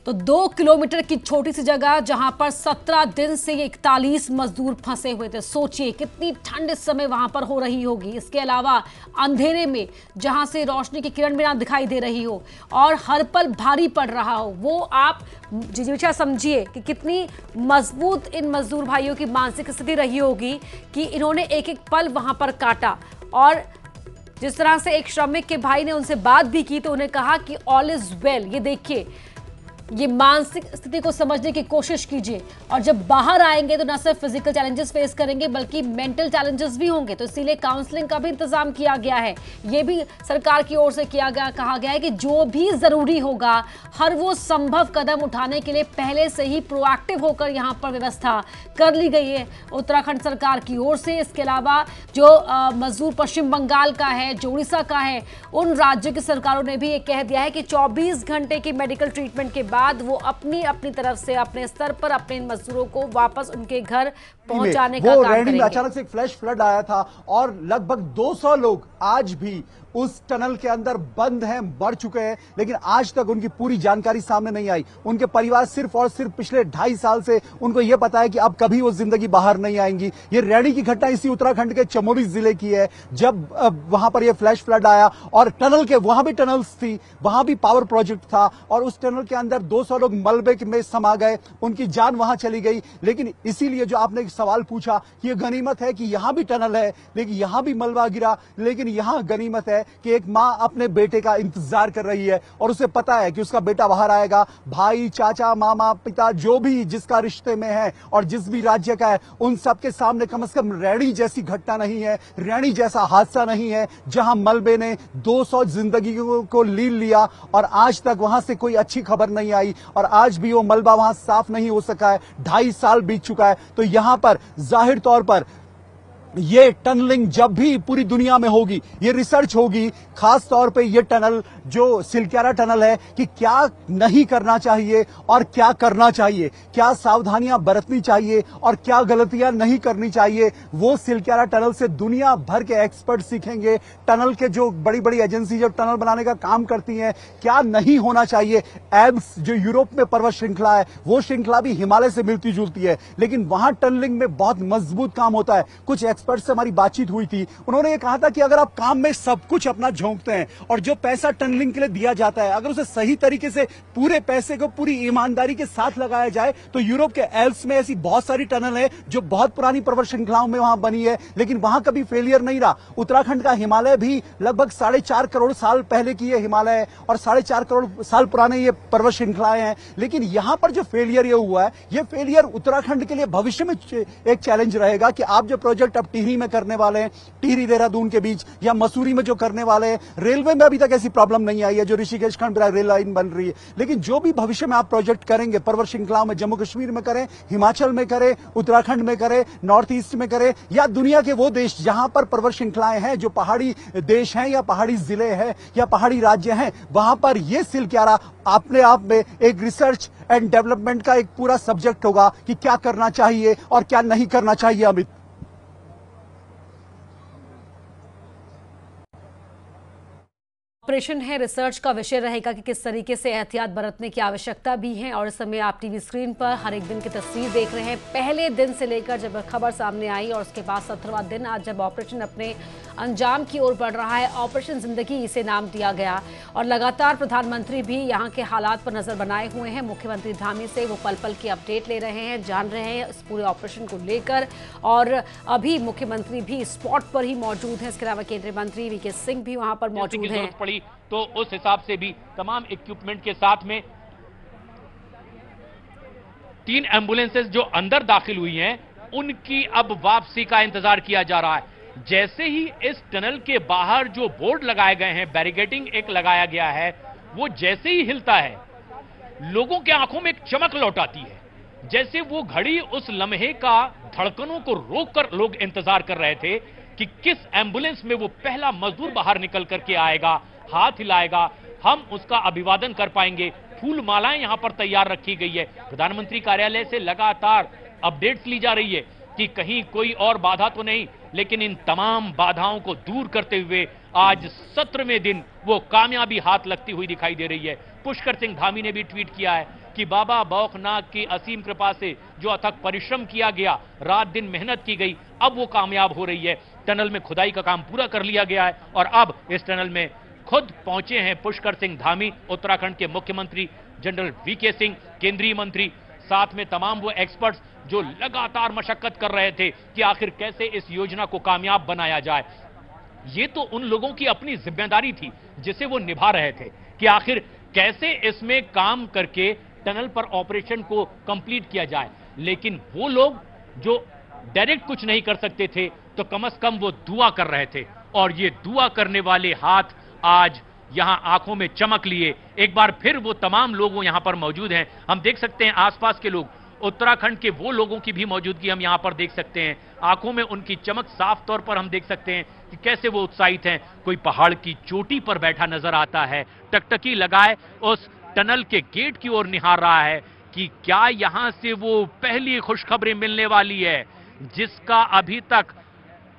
तो 2 किलोमीटर की छोटी सी जगह जहां पर 17 दिन से ये 41 मजदूर फंसे हुए थे। सोचिए कितनी ठंड इस समय वहां पर हो रही होगी। इसके अलावा अंधेरे में जहां से रोशनी की किरण भी ना दिखाई दे रही हो और हर पल भारी पड़ रहा हो, वो आप जिज्ञासा समझिए कि कितनी मजबूत इन मजदूर भाइयों की मानसिक स्थिति रही होगी कि इन्होंने एक एक पल वहां पर काटा। और जिस तरह से एक श्रमिक के भाई ने उनसे बात भी की तो उन्हें कहा कि ऑल इज वेल। ये देखिए, ये मानसिक स्थिति को समझने की कोशिश कीजिए और जब बाहर आएंगे तो न सिर्फ फिजिकल चैलेंजेस फेस करेंगे बल्कि मेंटल चैलेंजेस भी होंगे। तो इसीलिए काउंसलिंग का भी इंतजाम किया गया है। ये भी सरकार की ओर से कहा गया है कि जो भी जरूरी होगा हर वो संभव कदम उठाने के लिए पहले से ही प्रोएक्टिव होकर यहाँ पर व्यवस्था कर ली गई है उत्तराखंड सरकार की ओर से। इसके अलावा जो मजदूर पश्चिम बंगाल का है, जो उड़ीसा का है, उन राज्यों की सरकारों ने भी ये कह दिया है कि 24 घंटे की मेडिकल ट्रीटमेंट के बाद वो अपनी तरफ से अपने स्तर पर अपने मजदूरों को वापस उनके घर पहुंचाने का काम करेंगे। अचानक से एक फ्लैश फ्लड आया था और लगभग 200 लोग आज भी उस टनल के अंदर बंद हैं, मर चुके हैं, लेकिन आज तक उनकी पूरी जानकारी सामने नहीं आई। उनके परिवार सिर्फ और सिर्फ पिछले 2.5 साल से उनको यह पता है कि अब कभी वो जिंदगी बाहर नहीं आएंगी। ये रैणी की घटना इसी उत्तराखंड के चमोली जिले की है, जब वहां पर यह फ्लैश फ्लड आया और टनल के वहां भी टनल्स थी, वहां भी पावर प्रोजेक्ट था और उस टनल के अंदर 200 लोग मलबे में समा गए, उनकी जान वहां चली गई। लेकिन इसीलिए जो आपने एक सवाल पूछा, ये गनीमत है कि यहां भी टनल है, लेकिन यहां भी मलबा गिरा, लेकिन यहां गनीमत है कि एक मां अपने बेटे का इंतजार कर रही है और उसे पता है कि उसका बेटा बाहर आएगा। भाई, चाचा, मामा, पिता, जो भी जिसका रिश्ते में है और जिस भी राज्य का है, उन सबके सामने कम से कम रैणी जैसी घटना नहीं है, रैणी जैसा हादसा नहीं है, जहां मलबे ने 200 जिंदगियों को लील लिया और आज तक वहां से कोई अच्छी खबर नहीं आई और आज भी वो मलबा वहां साफ नहीं हो सका है। 2.5 साल बीत चुका है। तो यहां पर जाहिर तौर पर ये टनलिंग जब भी पूरी दुनिया में होगी, ये रिसर्च होगी, खास तौर पे ये टनल जो सिलक्यारा टनल है कि क्या नहीं करना चाहिए और क्या करना चाहिए, क्या सावधानियां बरतनी चाहिए और क्या गलतियां नहीं करनी चाहिए, वो सिलक्यारा टनल से दुनिया भर के एक्सपर्ट सीखेंगे। टनल के जो बड़ी बड़ी एजेंसी जो टनल बनाने का काम करती हैं, क्या नहीं होना चाहिए। एल्प्स जो यूरोप में पर्वत श्रृंखला है, वो श्रृंखला भी हिमालय से मिलती जुलती है, लेकिन वहां टनलिंग में बहुत मजबूत काम होता है। कुछ एक्सपर्ट से हमारी बातचीत हुई थी, उन्होंने ये कहा था कि अगर आप काम में सब कुछ अपना झोंकते हैं और जो पैसा टनलिंग के लिए दिया जाता है अगर उसे सही तरीके से पूरे पैसे को पूरी ईमानदारी के साथ लगाया जाए तो यूरोप के एल्प्स में ऐसी बहुत सारी टनल है जो बहुत पुरानी पर्वत श्रृंखलाओं में वहां बनी है, लेकिन वहां कभी फेलियर नहीं रहा। उत्तराखंड का हिमालय भी लगभग 4.5 करोड़ साल पहले की ये हिमालय है और 4.5 करोड़ साल पुराने ये पर्वत श्रृंखलाएं हैं, लेकिन यहां पर जो फेलियर ये हुआ है, ये फेलियर उत्तराखंड के लिए भविष्य में एक चैलेंज रहेगा कि आप जो प्रोजेक्ट अब टिहरी में करने वाले हैं, टिहरी देहरादून के बीच, या मसूरी में जो करने वाले हैं। रेलवे में अभी तक ऐसी प्रॉब्लम नहीं आई है, जो ऋषिकेश खंड रेल लाइन बन रही है। लेकिन जो भी भविष्य में आप प्रोजेक्ट करेंगे, पर्वत श्रृंखला में, जम्मू कश्मीर में करें, हिमाचल में करें, उत्तराखंड में करें, नॉर्थ ईस्ट में करें, या दुनिया के वो देश जहां पर पर्वत श्रृंखलाएं हैं, जो पहाड़ी देश हैं या पहाड़ी जिले हैं या पहाड़ी राज्य हैं, वहां पर यह सिल्क यात्रा अपने आप में एक रिसर्च एंड डेवलपमेंट का एक पूरा सब्जेक्ट होगा कि क्या करना चाहिए और क्या नहीं करना चाहिए। अमित, ऑपरेशन है, रिसर्च का विषय रहेगा कि किस तरीके से एहतियात बरतने की आवश्यकता भी है। और इस समय आप टीवी स्क्रीन पर हर एक दिन की तस्वीर देख रहे हैं। पहले दिन से लेकर जब खबर सामने आई और उसके बाद 17वां दिन आज जब ऑपरेशन अपने अंजाम की ओर बढ़ रहा है, ऑपरेशन जिंदगी इसे नाम दिया गया। और लगातार प्रधानमंत्री भी यहाँ के हालात पर नजर बनाए हुए हैं। मुख्यमंत्री धामी से वो पल पल की अपडेट ले रहे हैं, जान रहे हैं इस पूरे ऑपरेशन को लेकर। और अभी मुख्यमंत्री भी स्पॉट पर ही मौजूद हैं। इसके अलावा केंद्रीय मंत्री वीके सिंह भी वहां पर मौजूद हैं। तो उस हिसाब से भी तमाम इक्विपमेंट के साथ में 3 एम्बुलेंसेस जो अंदर दाखिल हुई हैं, उनकी अब वापसी का इंतजार किया जा रहा है। जैसे ही इस टनल के बाहर जो बोर्ड लगाए गए हैं, बैरिकेडिंग एक लगाया गया है, वो जैसे ही हिलता है, लोगों के आंखों में एक चमक लौट आती है। जैसे वो घड़ी उस लम्हे का धड़कनों को रोककर लोग इंतजार कर रहे थे कि किस एम्बुलेंस में वो पहला मजदूर बाहर निकल करके आएगा, हाथ हिलाएगा, हम उसका अभिवादन कर पाएंगे। फूल मालाएं यहां पर तैयार रखी गई है। प्रधानमंत्री कार्यालय से लगातार अपडेट्स ली जा रही है कि कहीं कोई और बाधा तो नहीं, लेकिन इन तमाम बाधाओं को दूर करते हुए आज 17वें दिन वो कामयाबी हाथ लगती हुई दिखाई दे रही है। पुष्कर सिंह धामी ने भी ट्वीट किया है कि बाबा बौखनाथ की असीम कृपा से जो अथक परिश्रम किया गया, रात दिन मेहनत की गई, अब वो कामयाब हो रही है। टनल में खुदाई का काम पूरा कर लिया गया है और अब इस टनल में खुद पहुंचे हैं पुष्कर सिंह धामी, उत्तराखंड के मुख्यमंत्री जनरल वीके सिंह, केंद्रीय मंत्री, साथ में तमाम वो एक्सपर्ट्स जो लगातार मशक्कत कर रहे थे कि आखिर कैसे इस योजना को कामयाब बनाया जाए। ये तो उन लोगों की अपनी जिम्मेदारी थी जिसे वो निभा रहे थे कि आखिर कैसे इसमें काम करके टनल पर ऑपरेशन को कंप्लीट किया जाए। लेकिन वो लोग जो डायरेक्ट कुछ नहीं कर सकते थे, तो कम से कम वो दुआ कर रहे थे। और ये दुआ करने वाले हाथ आज यहां आंखों में चमक लिए एक बार फिर वो तमाम लोग यहां पर मौजूद हैं। हम देख सकते हैं आसपास के लोग, उत्तराखंड के वो लोगों की भी मौजूदगी हम यहां पर देख सकते हैं। आंखों में उनकी चमक साफ तौर पर हम देख सकते हैं कि कैसे वो उत्साहित हैं। कोई पहाड़ की चोटी पर बैठा नजर आता है, टकटकी लगाए उस टनल के गेट की ओर निहार रहा है कि क्या यहां से वो पहली खुशखबरी मिलने वाली है, जिसका अभी तक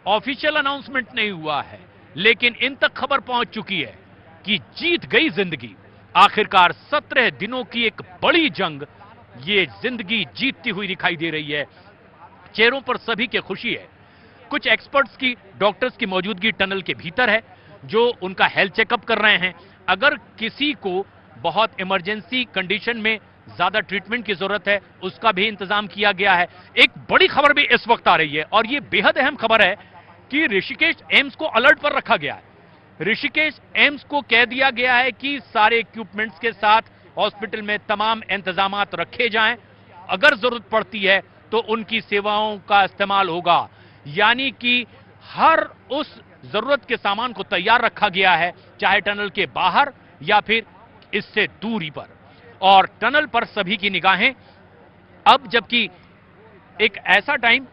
ऑफिशियल अनाउंसमेंट नहीं हुआ है, लेकिन इन तक खबर पहुंच चुकी है कि जीत गई जिंदगी। आखिरकार 17 दिनों की एक बड़ी जंग, ये जिंदगी जीतती हुई दिखाई दे रही है। चेहरों पर सभी के खुशी है। कुछ एक्सपर्ट्स की, डॉक्टर्स की मौजूदगी टनल के भीतर है, जो उनका हेल्थ चेकअप कर रहे हैं। अगर किसी को बहुत इमरजेंसी कंडीशन में ज्यादा ट्रीटमेंट की जरूरत है, उसका भी इंतजाम किया गया है। एक बड़ी खबर भी इस वक्त आ रही है और यह बेहद अहम खबर है कि ऋषिकेश एम्स को अलर्ट पर रखा गया है। ऋषिकेश एम्स को कह दिया गया है कि सारे इक्विपमेंट्स के साथ हॉस्पिटल में तमाम इंतजामात रखे जाएं, अगर जरूरत पड़ती है तो उनकी सेवाओं का इस्तेमाल होगा। यानी कि हर उस जरूरत के सामान को तैयार रखा गया है, चाहे टनल के बाहर या फिर इससे दूरी पर। और टनल पर सभी की निगाहें अब, जबकि एक ऐसा टाइम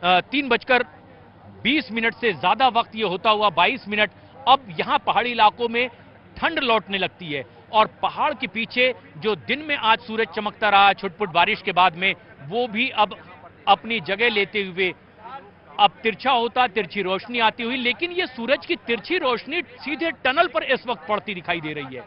3:20 से ज्यादा वक्त ये होता हुआ 22 मिनट, अब यहां पहाड़ी इलाकों में ठंड लौटने लगती है और पहाड़ के पीछे जो दिन में आज सूरज चमकता रहा छुटपुट बारिश के बाद में, वो भी अब अपनी जगह लेते हुए अब तिरछा होता, तिरछी रोशनी आती हुई। लेकिन ये सूरज की तिरछी रोशनी सीधे टनल पर इस वक्त पड़ती दिखाई दे रही है।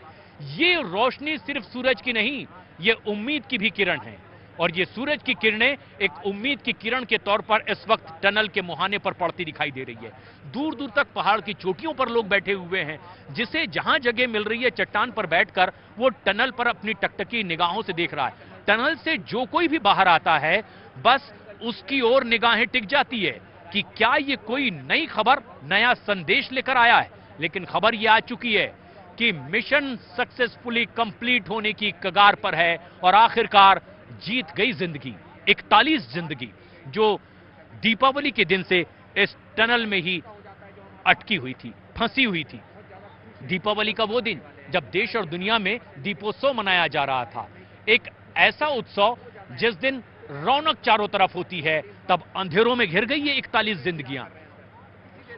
ये रोशनी सिर्फ सूरज की नहीं, ये उम्मीद की भी किरण है। और ये सूरज की किरणें एक उम्मीद की किरण के तौर पर इस वक्त टनल के मुहाने पर पड़ती दिखाई दे रही है। दूर दूर तक पहाड़ की चोटियों पर लोग बैठे हुए हैं, जिसे जहां जगह मिल रही है चट्टान पर बैठकर वो टनल पर अपनी टकटकी निगाहों से देख रहा है। टनल से जो कोई भी बाहर आता है, बस उसकी ओर निगाहें टिक जाती है कि क्या ये कोई नई खबर, नया संदेश लेकर आया है। लेकिन खबर ये आ चुकी है कि मिशन सक्सेसफुली कंप्लीट होने की कगार पर है और आखिरकार जीत गई जिंदगी। 41 जिंदगी जो दीपावली के दिन से इस टनल में ही अटकी हुई थी, फंसी हुई थी। दीपावली का वो दिन जब देश और दुनिया में दीपोत्सव मनाया जा रहा था, एक ऐसा उत्सव जिस दिन रौनक चारों तरफ होती है, तब अंधेरों में घिर गई ये 41 जिंदगियां।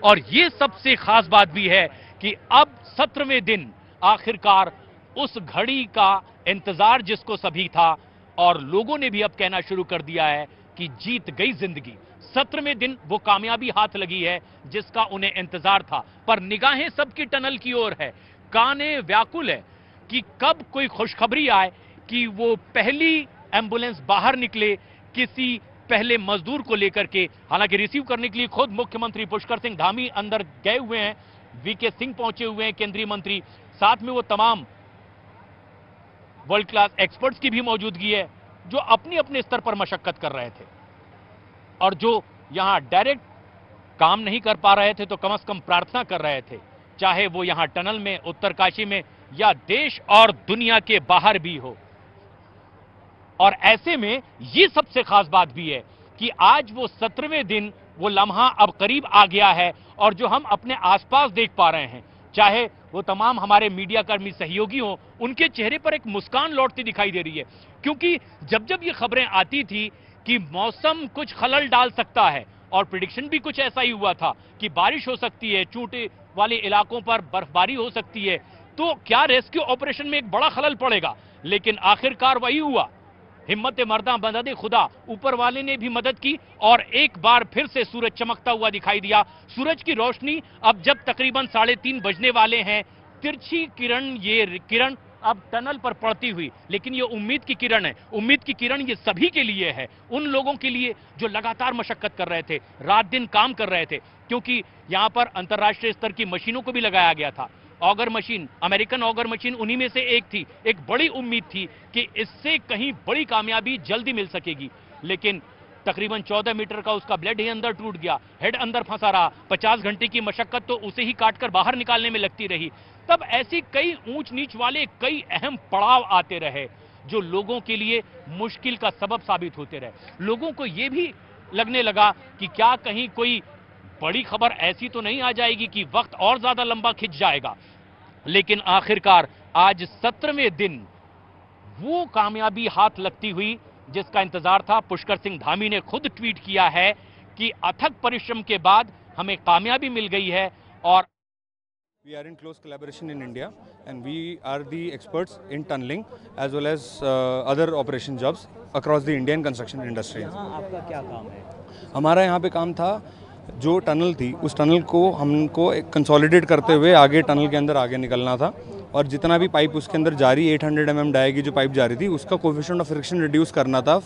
और ये सबसे खास बात भी है कि अब 17वें दिन आखिरकार उस घड़ी का इंतजार जिसको सभी था, और लोगों ने भी अब कहना शुरू कर दिया है कि जीत गई जिंदगी। 17वें दिन वो कामयाबी हाथ लगी है जिसका उन्हें इंतजार था। पर निगाहें सबकी टनल की ओर है, काने व्याकुल है कि कब कोई खुशखबरी आए कि वो पहली एम्बुलेंस बाहर निकले किसी पहले मजदूर को लेकर के। हालांकि रिसीव करने के लिए खुद मुख्यमंत्री पुष्कर सिंह धामी अंदर गए हुए हैं, वीके सिंह पहुंचे हुए हैं, केंद्रीय मंत्री, साथ में वो तमाम वर्ल्ड क्लास एक्सपर्ट्स की भी मौजूदगी है जो अपनी अपने स्तर पर मशक्कत कर रहे थे, और जो यहां डायरेक्ट काम नहीं कर पा रहे थे तो कम से कम प्रार्थना कर रहे थे, चाहे वो यहां टनल में, उत्तरकाशी में, या देश और दुनिया के बाहर भी हो। और ऐसे में ये सबसे खास बात भी है कि आज वो 17वें दिन, वो लम्हा अब करीब आ गया है, और जो हम अपने आसपास देख पा रहे हैं, चाहे वो तमाम हमारे मीडिया कर्मी सहयोगी हों, उनके चेहरे पर एक मुस्कान लौटती दिखाई दे रही है। क्योंकि जब जब ये खबरें आती थी कि मौसम कुछ खलल डाल सकता है, और प्रिडिक्शन भी कुछ ऐसा ही हुआ था कि बारिश हो सकती है, चोटी वाले इलाकों पर बर्फबारी हो सकती है, तो क्या रेस्क्यू ऑपरेशन में एक बड़ा खलल पड़ेगा। लेकिन आखिरकार वही हुआ, हिम्मत मर्दा मदद खुदा, ऊपर वाले ने भी मदद की, और एक बार फिर से सूरज चमकता हुआ दिखाई दिया। सूरज की रोशनी अब जब तकरीबन 3:30 बजने वाले हैं, तिरछी किरण, ये किरण अब टनल पर पड़ती हुई, लेकिन ये उम्मीद की किरण है। उम्मीद की किरण ये सभी के लिए है, उन लोगों के लिए जो लगातार मशक्कत कर रहे थे, रात दिन काम कर रहे थे, क्योंकि यहां पर अंतर्राष्ट्रीय स्तर की मशीनों को भी लगाया गया था। Auger machine, American auger machine उन्हीं में से एक थी। एक बड़ी उम्मीद थी कि इससे कहीं बड़ी कामयाबी जल्दी मिल सकेगी, लेकिन तकरीबन 14 मीटर का उसका ब्लेड ही अंदर टूट गया, हेड अंदर फंसा रहा। 50 घंटे की मशक्कत तो उसे ही काटकर बाहर निकालने में लगती रही। तब ऐसी कई ऊंच नीच वाले कई अहम पड़ाव आते रहे जो लोगों के लिए मुश्किल का सबब साबित होते रहे। लोगों को यह भी लगने लगा कि क्या कहीं कोई बड़ी खबर ऐसी तो नहीं आ जाएगी कि वक्त और ज्यादा लंबा खिंच जाएगा। लेकिन आखिरकार आज 17वें दिन वो कामयाबी हाथ लगती हुई जिसका इंतजार था। पुष्कर सिंह धामी ने खुद ट्वीट किया है कि अथक परिश्रम के बाद हमें कामयाबी मिल गई है। और We are in close collaboration in India and we are the experts in tunneling as well as other operation jobs across the Indian construction industry. यहाँ आपका क्या काम है? हमारा यहाँ पे काम था, जो टनल थी उस टनल को हमको कंसोलिडेट करते हुए आगे टनल के अंदर आगे निकलना था, और जितना भी पाइप उसके अंदर जा रही 800 mm डाई की जो पाइप जा रही थी उसका कोएफिशिएंट ऑफ फ्रिक्शन रिड्यूस करना था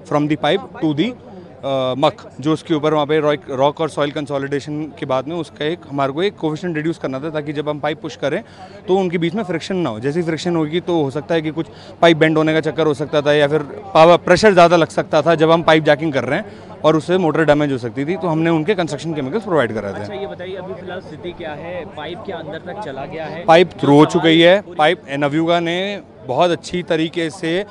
from the pipe to the muck, जो उसके ऊपर वहाँ पे रॉक और सॉइल कंसोलिडेशन के बाद में उसका एक हमारे को एक कोएफिशिएंट रिड्यूस करना था, ताकि जब हम पाइप पुश करें तो उनके बीच में फ्रिक्शन ना हो। जैसी फ्रिक्शन होगी तो हो सकता है कि कुछ पाइप बेंड होने का चक्कर हो सकता था, या फिर पावर प्रेशर ज़्यादा लग सकता था जब हम पाइप जैकिंग कर रहे हैं, और उससे मोटर डैमेज हो सकती थी। तो हमने उनके कंस्ट्रक्शन केमिकल्स प्रोवाइड करा थे। अच्छा ये बताइए अभी फिलहाल स्थिति क्या है? पाइप के अंदर तक चला गया है? पाइप थ्रू हो चुकी है। पाइप नवयुगा ने बहुत अच्छी तरीके से,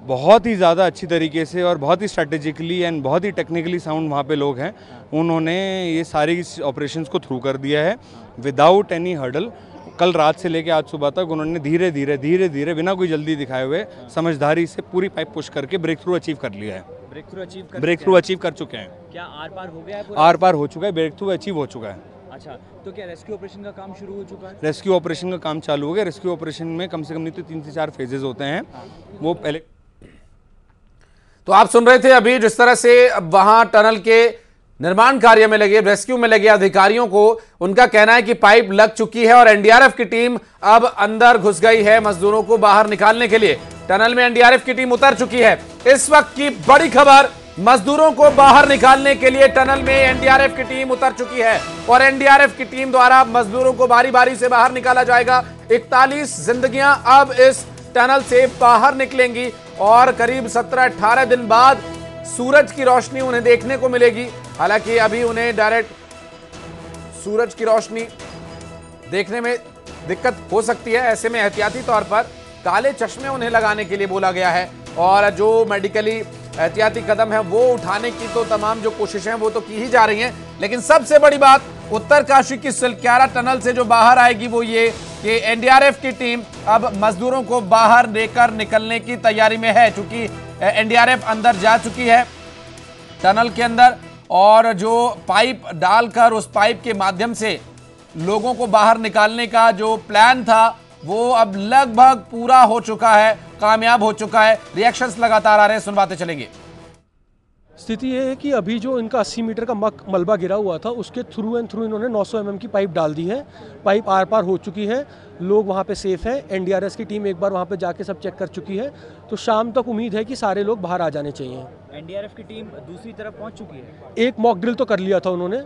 बहुत ही ज़्यादा अच्छी तरीके से और बहुत ही स्ट्रेटेजिकली एंड बहुत ही टेक्निकली साउंड वहाँ पे लोग हैं, उन्होंने ये सारी ऑपरेशंस को थ्रू कर दिया है विदाउट एनी हर्डल। कल रात से लेके आज सुबह तक उन्होंने धीरे धीरे बिना कोई जल्दी दिखाए हुए समझदारी से पूरी पाइप पुश करके ब्रेक थ्रू अचीव कर लिया है। ब्रेक थ्रू अचीव कर चुके हैं। क्या आर पार हो गया है? आर पार हो चुका है, ब्रेक थ्रू अचीव हो चुका है। अच्छा, तो क्या रेस्क्यू ऑपरेशन का काम शुरू हो चुका है? रेस्क्यू ऑपरेशन का काम चालू हो गया। रेस्क्यू ऑपरेशन में कम से कम नहीं तो 3 से 4 फेजेज होते हैं। वो पहले तो आप सुन रहे थे अभी जिस तरह से वहां टनल के निर्माण कार्य में लगे, रेस्क्यू में लगे अधिकारियों को उनका कहना है कि पाइप लग चुकी है और एनडीआरएफ की टीम अब अंदर घुस गई है मजदूरों को बाहर निकालने के लिए। टनल में एनडीआरएफ की टीम उतर चुकी है। इस वक्त की बड़ी खबर, मजदूरों को बाहर निकालने के लिए टनल में एनडीआरएफ की टीम उतर चुकी है और एनडीआरएफ की टीम द्वारा मजदूरों को बारी बारी से बाहर निकाला जाएगा। 41 जिंदगियां अब इस टनल से बाहर निकलेंगी और करीब 17-18 दिन बाद सूरज की रोशनी उन्हें देखने को मिलेगी। हालांकि अभी उन्हें डायरेक्ट सूरज की रोशनी देखने में दिक्कत हो सकती है। ऐसे में एहतियाती तौर पर काले चश्मे उन्हें लगाने के लिए बोला गया है और जो मेडिकली एहतियाती कदम है वो उठाने की तो तमाम जो कोशिशें हैं वो तो की ही जा रही हैं, लेकिन सबसे बड़ी बात उत्तरकाशी की सिलक्यारा टनल से जो बाहर आएगी वो ये कि एनडीआरएफ की टीम अब मजदूरों को बाहर लेकर निकलने की तैयारी में है। चूंकि एनडीआरएफ अंदर जा चुकी है टनल के अंदर और जो पाइप डालकर उस पाइप के माध्यम से लोगों को बाहर निकालने का जो प्लान था वो अब लगभग पूरा हो चुका है, कामयाब हो चुका है। रिएक्शंस लगातार आ रहे हैं, सुनवाते चलेंगे। स्थिति ये है कि अभी जो इनका 80 मीटर का मलबा गिरा हुआ था उसके थ्रू एंड थ्रू इन्होंने 900 mm की पाइप डाल दी है। पाइप आर पार हो चुकी है, लोग वहाँ पे सेफ हैं। एनडीआरएफ की टीम एक बार वहाँ पे जाके सब चेक कर चुकी है, तो शाम तक उम्मीद है कि सारे लोग बाहर आ जाने चाहिए। एनडीआरएफ की टीम दूसरी तरफ पहुँच चुकी है। एक मॉक ड्रिल तो कर लिया था उन्होंने,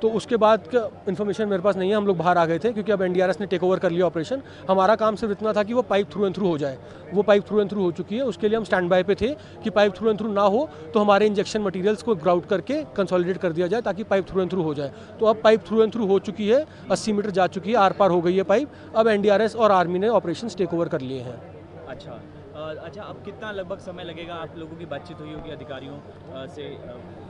तो उसके बाद का इन्फॉर्मेशन मेरे पास नहीं है। हम लोग बाहर आ गए थे क्योंकि अब एनडीआरएफ ने टेक ओवर कर लिया ऑपरेशन। हमारा काम सिर्फ इतना था कि वो पाइप थ्रू एंड थ्रू हो जाए। वो पाइप थ्रू एंड थ्रू हो चुकी है, उसके लिए हम स्टैंड बाय पे थे कि पाइप थ्रू एंड थ्रू ना हो तो हमारे इंजेक्शन मटेरियल्स को ग्राउट करके कंसोलिडेट कर दिया जाए ताकि पाइप थ्रू एंड थ्रू हो जाए। तो अब पाइप थ्रू एंड थ्रू हो चुकी है, 80 मीटर जा चुकी है, आर पार हो गई है पाइप। अब एनडीआरएफ और आर्मी ने ऑपरेशन टेक ओवर कर लिए हैं। अच्छा, अब कितना लगभग समय लगेगा? आप लोगों की बातचीत हुई होगी अधिकारियों से?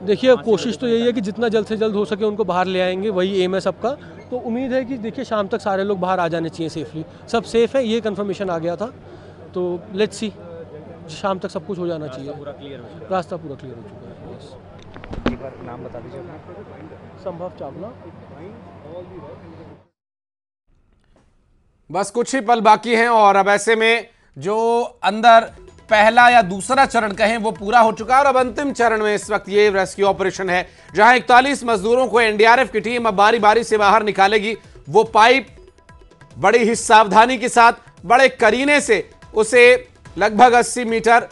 देखिए, कोशिश तो यही है कि जितना जल्द से जल्द हो सके उनको बाहर ले आएंगे, वही एम है सबका। तो उम्मीद है कि देखिए शाम तक सारे लोग बाहर आ जाने चाहिए सेफली। सब सेफ है, ये कंफर्मेशन आ गया था, तो लेट्स सी, शाम तक सब कुछ हो जाना चाहिए। पूरा क्लियर हो चुका है। रास्ता पूरा क्लियर हो चुका है। यस। एक बार नाम बता दीजिए अपना। संभव चावला। बस कुछ ही पल बाकी हैं और अब ऐसे में जो अंदर पहला या दूसरा चरण कहें वो पूरा हो चुका है और अब अंतिम चरण में इस वक्त ये रेस्क्यू ऑपरेशन है जहां 41 मजदूरों को एनडीआरएफ की टीम अब बारी बारी से बाहर निकालेगी। वो पाइप बड़ी ही सावधानी के साथ बड़े करीने से उसे लगभग 80 मीटर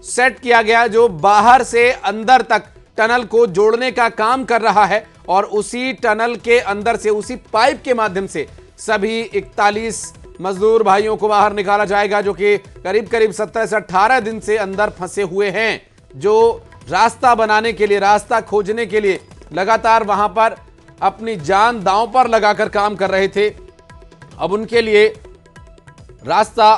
सेट किया गया जो बाहर से अंदर तक टनल को जोड़ने का काम कर रहा है और उसी टनल के अंदर से उसी पाइप के माध्यम से सभी 41 मजदूर भाइयों को बाहर निकाला जाएगा जो कि करीब करीब 17 से 18 दिन से अंदर फंसे हुए हैं, जो रास्ता बनाने के लिए, रास्ता खोजने के लिए लगातार वहां पर अपनी जान दांव पर लगाकर काम कर रहे थे। अब उनके लिए रास्ता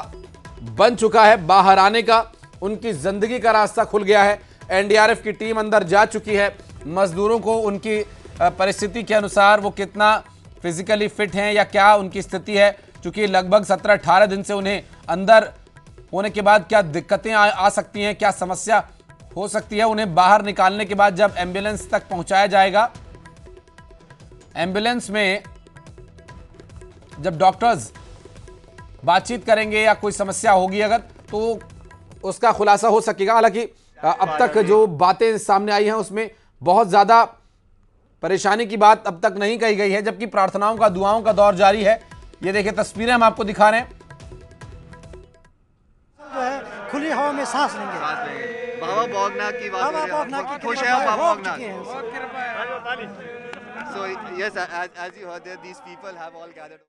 बन चुका है बाहर आने का, उनकी जिंदगी का रास्ता खुल गया है। एनडीआरएफ की टीम अंदर जा चुकी है। मजदूरों को उनकी परिस्थिति के अनुसार वो कितना फिजिकली फिट हैं या क्या उनकी स्थिति है, क्योंकि लगभग 17-18 दिन से उन्हें अंदर होने के बाद क्या दिक्कतें आ सकती हैं, क्या समस्या हो सकती है। उन्हें बाहर निकालने के बाद जब एम्बुलेंस तक पहुंचाया जाएगा, एम्बुलेंस में जब डॉक्टर्स बातचीत करेंगे या कोई समस्या होगी अगर, तो उसका खुलासा हो सकेगा। हालांकि अब तक जो बातें सामने आई हैं उसमें बहुत ज्यादा परेशानी की बात अब तक नहीं कही गई है, जबकि प्रार्थनाओं का, दुआओं का दौर जारी है। ये देखिए तस्वीरें हम आपको दिखा रहे हैं। जो है खुली हवा में सांस लेंगे। बाबा भोगनाथ की बात की खुश है बाबा Bhognath. So yes, as you heard there, these people have all gathered.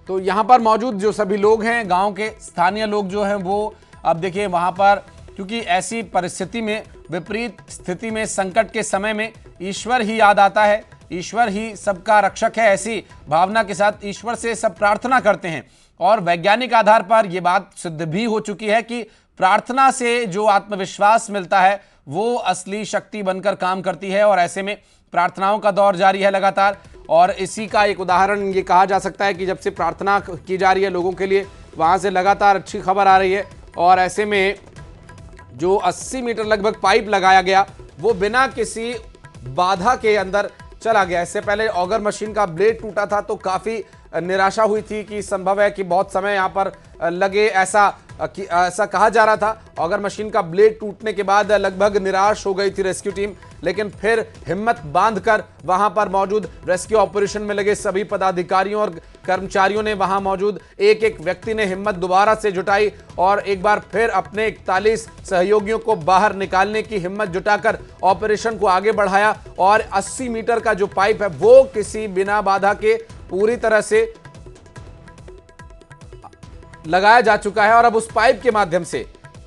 तो यहां पर मौजूद जो सभी लोग हैं, गांव के स्थानीय लोग जो हैं, वो अब देखिए वहां पर, क्योंकि ऐसी परिस्थिति में, विपरीत स्थिति में, संकट के समय में ईश्वर ही याद आता है, ईश्वर ही सबका रक्षक है। ऐसी भावना के साथ ईश्वर से सब प्रार्थना करते हैं और वैज्ञानिक आधार पर यह बात सिद्ध भी हो चुकी है कि प्रार्थना से जो आत्मविश्वास मिलता है वो असली शक्ति बनकर काम करती है। और ऐसे में प्रार्थनाओं का दौर जारी है लगातार, और इसी का एक उदाहरण ये कहा जा सकता है कि जब से प्रार्थना की जा रही है लोगों के लिए, वहां से लगातार अच्छी खबर आ रही है। और ऐसे में जो 80 मीटर लगभग पाइप लगाया गया वो बिना किसी बाधा के अंदर चला गया। इससे पहले ऑगर मशीन का ब्लेड टूटा था तो काफी निराशा हुई थी कि संभव है कि बहुत समय यहां पर लगे, ऐसा कहा जा रहा था। ऑगर मशीन का ब्लेड टूटने के बाद लगभग निराश हो गई थी रेस्क्यू टीम, लेकिन फिर हिम्मत बांधकर वहां पर मौजूद रेस्क्यू ऑपरेशन में लगे सभी पदाधिकारियों और कर्मचारियों ने, वहां मौजूद एक एक व्यक्ति ने हिम्मत दोबारा से जुटाई और एक बार फिर अपने 41 सहयोगियों को बाहर निकालने की हिम्मत जुटाकर ऑपरेशन को आगे बढ़ाया। और 80 मीटर का जो पाइप है वो किसी बिना बाधा के पूरी तरह से लगाया जा चुका है और अब उस पाइप के माध्यम से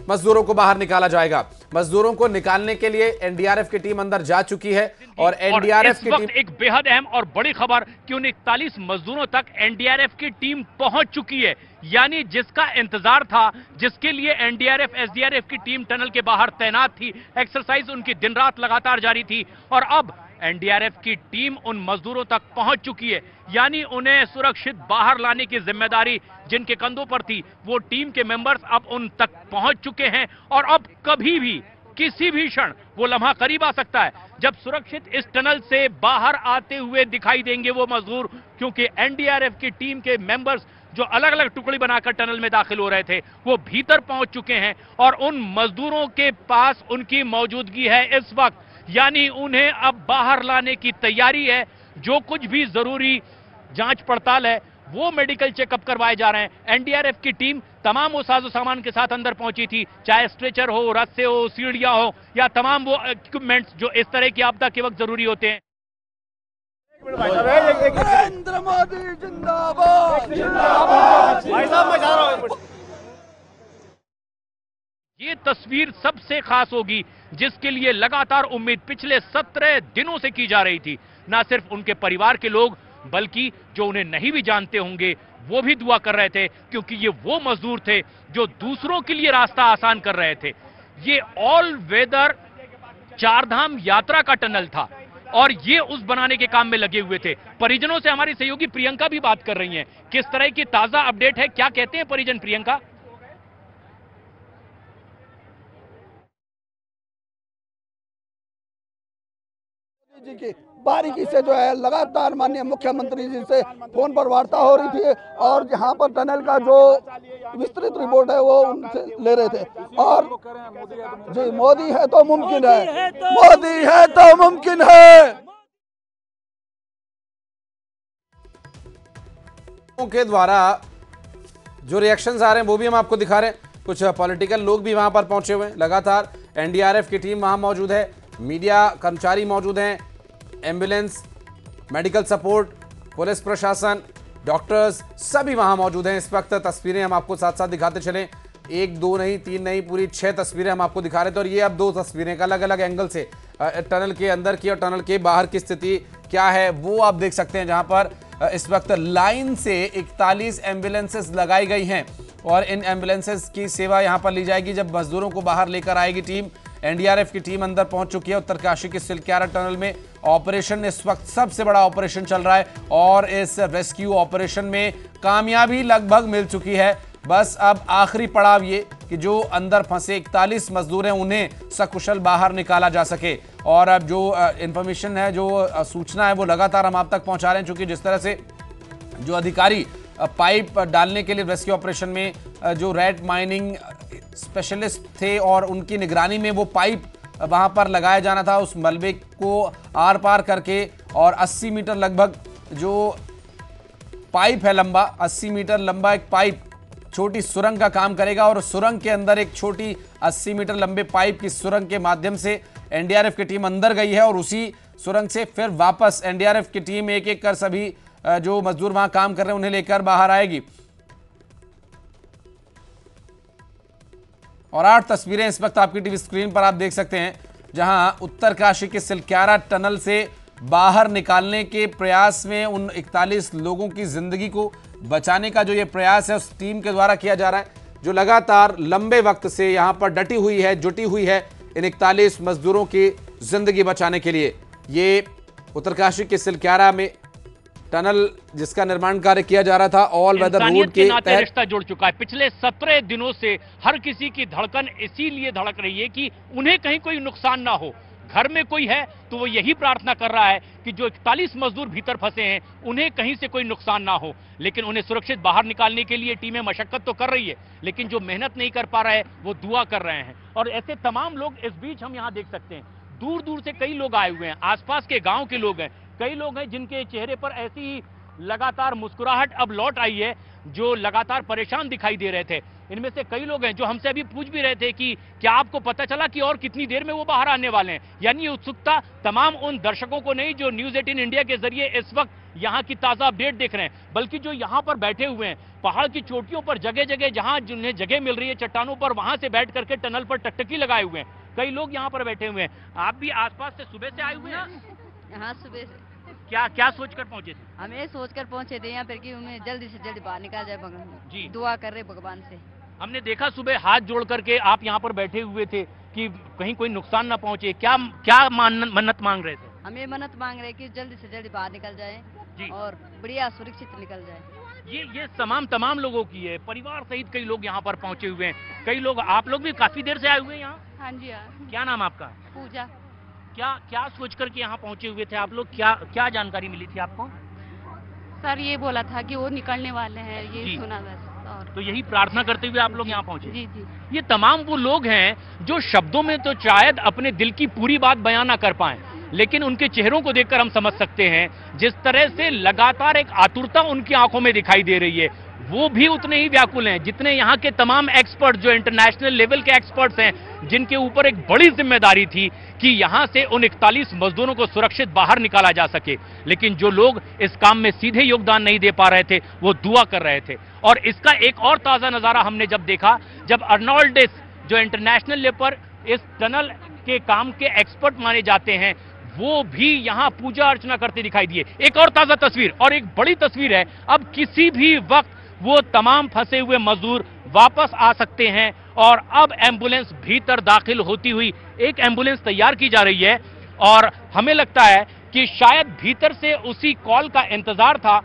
मजदूरों को बाहर निकाला जाएगा। मजदूरों को निकालने के लिए एनडीआरएफ की टीम अंदर जा चुकी है और एनडीआरएफ की टीम एक बेहद अहम और बड़ी खबर कि उन 41 मजदूरों तक एनडीआरएफ की टीम पहुंच चुकी है। यानी जिसका इंतजार था, जिसके लिए एनडीआरएफ एसडीआरएफ की टीम टनल के बाहर तैनात थी, एक्सरसाइज उनकी दिन रात लगातार जारी थी और अब एनडीआरएफ की टीम उन मजदूरों तक पहुंच चुकी है। यानी उन्हें सुरक्षित बाहर लाने की जिम्मेदारी जिनके कंधों पर थी, वो टीम के मेंबर्स अब उन तक पहुंच चुके हैं और अब कभी भी किसी भी क्षण वो लम्हा करीब आ सकता है जब सुरक्षित इस टनल से बाहर आते हुए दिखाई देंगे वो मजदूर, क्योंकि एनडीआरएफ की टीम के मेंबर्स जो अलग अलग टुकड़ी बनाकर टनल में दाखिल हो रहे थे वो भीतर पहुंच चुके हैं और उन मजदूरों के पास उनकी मौजूदगी है इस वक्त। यानी उन्हें अब बाहर लाने की तैयारी है। जो कुछ भी जरूरी जांच पड़ताल है वो मेडिकल चेकअप करवाए जा रहे हैं। एनडीआरएफ की टीम तमाम वो साजो सामान के साथ अंदर पहुंची थी, चाहे स्ट्रेचर हो, रस्से हो, सीढ़ियां हो या तमाम वो इक्विपमेंट्स जो इस तरह की आपदा के वक्त जरूरी होते हैं। नरेंद्र मोदी जिंदाबाद, जिंदाबाद। भाई साहब मैं जा रहा हूं। ये तस्वीर सबसे खास होगी जिसके लिए लगातार उम्मीद पिछले 17 दिनों से की जा रही थी। ना सिर्फ उनके परिवार के लोग बल्कि जो उन्हें नहीं भी जानते होंगे वो भी दुआ कर रहे थे, क्योंकि ये वो मजदूर थे जो दूसरों के लिए रास्ता आसान कर रहे थे। ये ऑल वेदर चारधाम यात्रा का टनल था और ये उस बनाने के काम में लगे हुए थे। परिजनों से हमारी सहयोगी प्रियंका भी बात कर रही हैं। किस तरह की ताजा अपडेट है, क्या कहते हैं परिजन? प्रियंका, जी की बारीकी से जो है लगातार माननीय मुख्यमंत्री जी से फोन पर वार्ता हो रही थी और यहाँ पर टनल का जो विस्तृत रिपोर्ट है वो उनसे ले रहे थे। और जी मोदी है तो मुमकिन है, मोदी है तो मुमकिन है। के द्वारा जो रिएक्शंस आ रहे हैं वो भी हम आपको दिखा रहे हैं। कुछ पॉलिटिकल लोग भी वहां पर पहुंचे हुए हैं। लगातार एनडीआरएफ की टीम वहां मौजूद है, मीडिया कर्मचारी मौजूद हैं, एम्बुलेंस, मेडिकल सपोर्ट, पुलिस प्रशासन, डॉक्टर्स सभी वहां मौजूद हैं। इस वक्त तस्वीरें हम आपको साथ साथ दिखाते चलें। 1, 2 नहीं, 3 नहीं, पूरी 6 तस्वीरें हम आपको दिखा रहे थे और ये अब 2 तस्वीरें अलग अलग एंगल से टनल के अंदर की और टनल के बाहर की स्थिति क्या है वो आप देख सकते हैं, जहां पर इस वक्त लाइन से 41 एम्बुलेंसेस लगाई गई हैं और इन एम्बुलेंसेस की सेवा यहां पर ली जाएगी जब मजदूरों को बाहर लेकर आएगी टीम। एनडीआरएफ की टीम अंदर पहुंच चुकी है। उत्तरकाशी के सिलक्यारा टनल में ऑपरेशन इस वक्त सबसे बड़ा ऑपरेशन चल रहा है और इस रेस्क्यू ऑपरेशन में कामयाबी लगभग मिल चुकी है। बस अब आखिरी पड़ाव ये कि जो अंदर फंसे 41 मजदूर हैं उन्हें सकुशल बाहर निकाला जा सके। और अब जो इंफॉर्मेशन है, जो सूचना है वो लगातार हम आप तक पहुंचा रहे हैं, क्योंकि जिस तरह से जो अधिकारी पाइप डालने के लिए रेस्क्यू ऑपरेशन में जो रेड माइनिंग स्पेशलिस्ट थे और उनकी निगरानी में वो पाइप वहां पर लगाया जाना था, उस मलबे को आर पार करके और 80 मीटर लगभग जो पाइप है लंबा, 80 मीटर लंबा एक पाइप छोटी सुरंग का काम करेगा और सुरंग के अंदर एक छोटी 80 मीटर लंबे पाइप की सुरंग के माध्यम से एनडीआरएफ की टीम अंदर गई है और उसी सुरंग से फिर वापस एनडीआरएफ की टीम एक एक कर सभी जो मजदूर वहां काम कर रहे हैं उन्हें लेकर बाहर आएगी। और 8 तस्वीरें इस वक्त आपकी टीवी स्क्रीन पर आप देख सकते हैं, जहां उत्तरकाशी के सिलक्यारा टनल से बाहर निकालने के प्रयास में उन 41 लोगों की जिंदगी को बचाने का जो ये प्रयास है उस टीम के द्वारा किया जा रहा है, जो लगातार लंबे वक्त से यहां पर डटी हुई है, जुटी हुई है इन 41 मजदूरों की जिंदगी बचाने के लिए। ये उत्तरकाशी के सिलक्यारा में टनल जिसका निर्माण कार्य किया जा रहा था ऑल वेदर रोड के नाते रिश्ता जुड़ चुका है। पिछले 17 दिनों से हर किसी की धड़कन इसीलिए धड़क रही है कि उन्हें कहीं कोई नुकसान ना हो। घर में कोई है तो वो यही प्रार्थना कर रहा है कि जो 41 मजदूर भीतर फंसे हैं उन्हें कहीं से कोई नुकसान ना हो। लेकिन उन्हें सुरक्षित बाहर निकालने के लिए टीमें मशक्कत तो कर रही है, लेकिन जो मेहनत नहीं कर पा रहे वो दुआ कर रहे हैं। और ऐसे तमाम लोग इस बीच हम यहाँ देख सकते हैं, दूर दूर से कई लोग आए हुए हैं, आसपास के गांव के लोग हैं, कई लोग हैं जिनके चेहरे पर ऐसी ही लगातार मुस्कुराहट अब लौट आई है, जो लगातार परेशान दिखाई दे रहे थे। इनमें से कई लोग हैं जो हमसे अभी पूछ भी रहे थे कि क्या आपको पता चला कि और कितनी देर में वो बाहर आने वाले हैं। यानी ये उत्सुकता तमाम उन दर्शकों को नहीं जो न्यूज 18 इंडिया के जरिए इस वक्त यहाँ की ताजा अपडेट देख रहे हैं, बल्कि जो यहाँ पर बैठे हुए हैं पहाड़ की चोटियों पर जगह जगह जहां जिन्हें जगह मिल रही है चट्टानों पर, वहां से बैठ करके टनल पर टकटकी लगाए हुए हैं। कई लोग यहाँ पर बैठे हुए हैं। आप भी आसपास से सुबह से आए हुए हैं? हाँ, सुबह से। क्या क्या सोचकर पहुंचे थे? हम ये सोचकर पहुंचे थे यहाँ पर कि उन्हें जल्दी से जल्दी बाहर निकाल जाए, भगवान जी दुआ कर रहे भगवान से। हमने देखा सुबह हाथ जोड़ करके आप यहाँ पर बैठे हुए थे कि कहीं कोई नुकसान ना पहुंचे। क्या क्या मन्नत मांग रहे थे? हम ये मन्नत मांग रहे कि जल्दी से जल्दी बाहर निकल जाए जी और बढ़िया सुरक्षित निकल जाए। ये तमाम लोगों की है, परिवार सहित कई लोग यहाँ पर पहुंचे हुए हैं। कई लोग, आप लोग भी काफी देर से आए हुए हैं यहाँ? हाँ जी हाँ। क्या नाम आपका? पूजा। क्या सोच करके यहाँ पहुंचे हुए थे आप लोग? क्या जानकारी मिली थी आपको? सर ये बोला था कि वो निकलने वाले हैं, ये सुना बस। और तो यही प्रार्थना करते हुए आप लोग यहाँ पहुंचे? जी जी। ये तमाम वो लोग हैं जो शब्दों में तो शायद अपने दिल की पूरी बात बयान ना कर पाए, लेकिन उनके चेहरों को देखकर हम समझ सकते हैं जिस तरह से लगातार एक आतुरता उनकी आंखों में दिखाई दे रही है। वो भी उतने ही व्याकुल हैं जितने यहाँ के तमाम एक्सपर्ट, जो इंटरनेशनल लेवल के एक्सपर्ट्स हैं, जिनके ऊपर एक बड़ी जिम्मेदारी थी कि यहाँ से उन 41 मजदूरों को सुरक्षित बाहर निकाला जा सके। लेकिन जो लोग इस काम में सीधे योगदान नहीं दे पा रहे थे, वो दुआ कर रहे थे। और इसका एक और ताजा नजारा हमने जब देखा, जब अर्नोल्डिस, जो इंटरनेशनल लेवल पर इस टनल के काम के एक्सपर्ट माने जाते हैं, वो भी यहाँ पूजा अर्चना करते दिखाई दिए। एक और ताजा तस्वीर और एक बड़ी तस्वीर है, अब किसी भी वक्त वो तमाम फंसे हुए मजदूर वापस आ सकते हैं और अब एम्बुलेंस भीतर दाखिल होती हुई एक एम्बुलेंस तैयार की जा रही है और हमें लगता है कि शायद भीतर से उसी कॉल का इंतजार था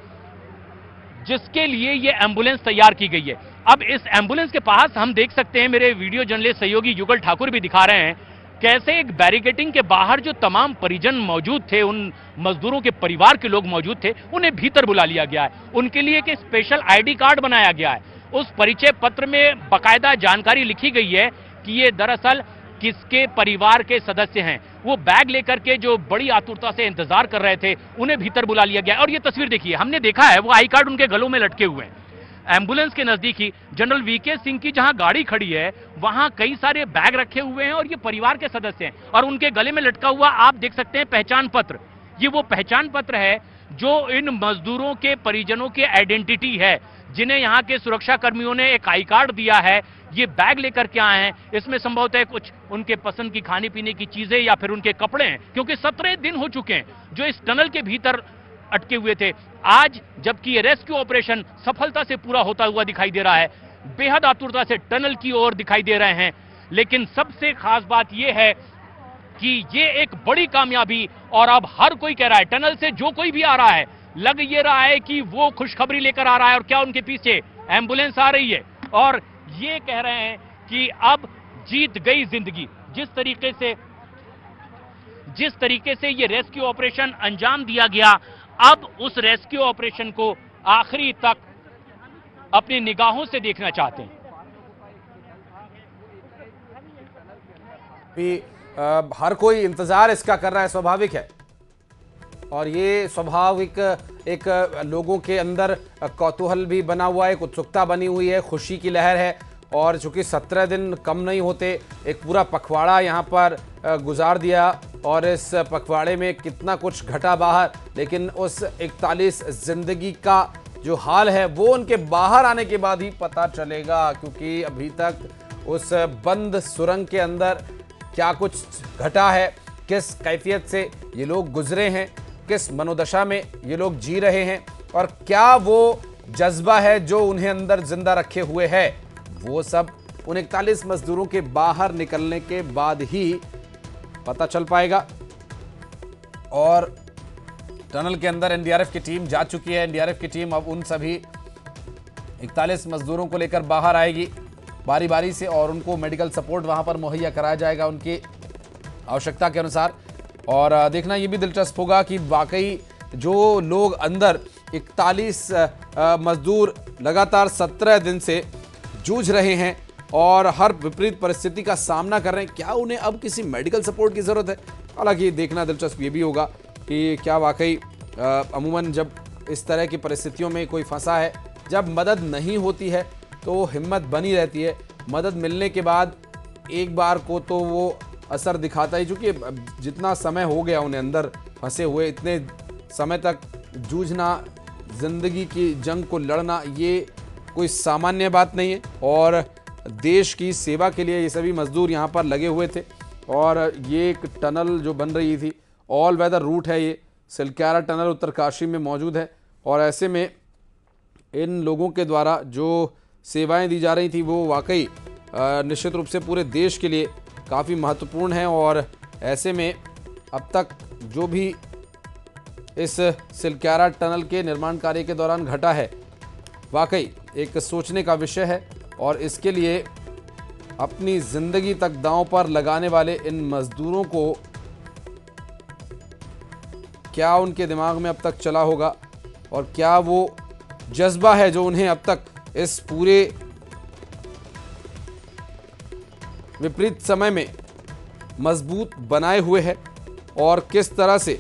जिसके लिए ये एम्बुलेंस तैयार की गई है। अब इस एम्बुलेंस के पास हम देख सकते हैं, मेरे वीडियो जर्नलिस्ट सहयोगी युगल ठाकुर भी दिखा रहे हैं, कैसे एक बैरिकेडिंग के बाहर जो तमाम परिजन मौजूद थे, उन मजदूरों के परिवार के लोग मौजूद थे, उन्हें भीतर बुला लिया गया है। उनके लिए एक स्पेशल आईडी कार्ड बनाया गया है। उस परिचय पत्र में बाकायदा जानकारी लिखी गई है कि ये दरअसल किसके परिवार के सदस्य हैं। वो बैग लेकर के जो बड़ी आतुरता से इंतजार कर रहे थे, उन्हें भीतर बुला लिया गया। और ये तस्वीर देखिए, हमने देखा है वो आई कार्ड उनके गलों में लटके हुए हैं। एम्बुलेंस के नजदीक ही जनरल वीके सिंह की जहां गाड़ी खड़ी है, वहां कई सारे बैग रखे हुए हैं और ये परिवार के सदस्य हैं। और उनके गले में लटका हुआ आप देख सकते हैं पहचान पत्र। ये वो पहचान पत्र है जो इन मजदूरों के परिजनों के आइडेंटिटी है, जिन्हें यहाँ के सुरक्षा कर्मियों ने एक आई कार्ड दिया है। ये बैग लेकर के आए हैं, इसमें संभवतः कुछ उनके पसंद की खाने पीने की चीजें या फिर उनके कपड़े हैं, क्योंकि 17 दिन हो चुके हैं जो इस टनल के भीतर अटके हुए थे। आज जबकि ये रेस्क्यू ऑपरेशन सफलता से पूरा होता हुआ दिखाई दे रहा है, बेहद आतुरता से टनल की ओर दिखाई दे रहे हैं। लेकिन सबसे खास बात यह है कि ये एक बड़ी कामयाबी, और अब हर कोई कह रहा है, टनल से जो कोई भी आ रहा है, लग ये रहा है कि वो खुशखबरी लेकर आ रहा है। और क्या उनके पीछे एम्बुलेंस आ रही है और ये कह रहे हैं कि अब जीत गई जिंदगी। जिस तरीके से ये रेस्क्यू ऑपरेशन अंजाम दिया गया, अब उस रेस्क्यू ऑपरेशन को आखिरी तक अपनी निगाहों से देखना चाहते हैं। हर कोई इंतजार इसका कर रहा है, स्वाभाविक है। और ये स्वाभाविक एक लोगों के अंदर कौतूहल भी बना हुआ है, एक उत्सुकता बनी हुई है, खुशी की लहर है। और चूंकि 17 दिन कम नहीं होते, एक पूरा पखवाड़ा यहाँ पर गुजार दिया और इस पखवाड़े में कितना कुछ घटा बाहर, लेकिन उस 41 जिंदगी का जो हाल है वो उनके बाहर आने के बाद ही पता चलेगा, क्योंकि अभी तक उस बंद सुरंग के अंदर क्या कुछ घटा है, किस कैफियत से ये लोग गुजरे हैं, किस मनोदशा में ये लोग जी रहे हैं, और क्या वो जज्बा है जो उन्हें अंदर जिंदा रखे हुए है, वो सब उन 41 मजदूरों के बाहर निकलने के बाद ही पता चल पाएगा। और टनल के अंदर एनडीआरएफ की टीम जा चुकी है। एनडीआरएफ की टीम अब उन सभी 41 मजदूरों को लेकर बाहर आएगी बारी बारी से, और उनको मेडिकल सपोर्ट वहां पर मुहैया कराया जाएगा उनकी आवश्यकता के अनुसार। और देखना ये भी दिलचस्प होगा कि वाकई जो लोग अंदर 41 मजदूर लगातार 17 दिन से जूझ रहे हैं और हर विपरीत परिस्थिति का सामना कर रहे हैं, क्या उन्हें अब किसी मेडिकल सपोर्ट की ज़रूरत है। हालांकि देखना दिलचस्प ये भी होगा कि क्या वाकई अमूमन जब इस तरह की परिस्थितियों में कोई फंसा है, जब मदद नहीं होती है तो हिम्मत बनी रहती है, मदद मिलने के बाद एक बार को तो वो असर दिखाता ही, क्योंकि जितना समय हो गया उन्हें अंदर फंसे हुए, इतने समय तक जूझना, जिंदगी की जंग को लड़ना, ये कोई सामान्य बात नहीं है। और देश की सेवा के लिए ये सभी मजदूर यहाँ पर लगे हुए थे और ये एक टनल जो बन रही थी, ऑल वेदर रूट है ये, सिलक्यारा टनल उत्तरकाशी में मौजूद है। और ऐसे में इन लोगों के द्वारा जो सेवाएं दी जा रही थी वो वाकई निश्चित रूप से पूरे देश के लिए काफ़ी महत्वपूर्ण है। और ऐसे में अब तक जो भी इस सिलक्यारा टनल के निर्माण कार्य के दौरान घटा है वाकई एक सोचने का विषय है। और इसके लिए अपनी ज़िंदगी तक दांव पर लगाने वाले इन मजदूरों को क्या उनके दिमाग में अब तक चला होगा और क्या वो जज्बा है जो उन्हें अब तक इस पूरे विपरीत समय में मजबूत बनाए हुए है और किस तरह से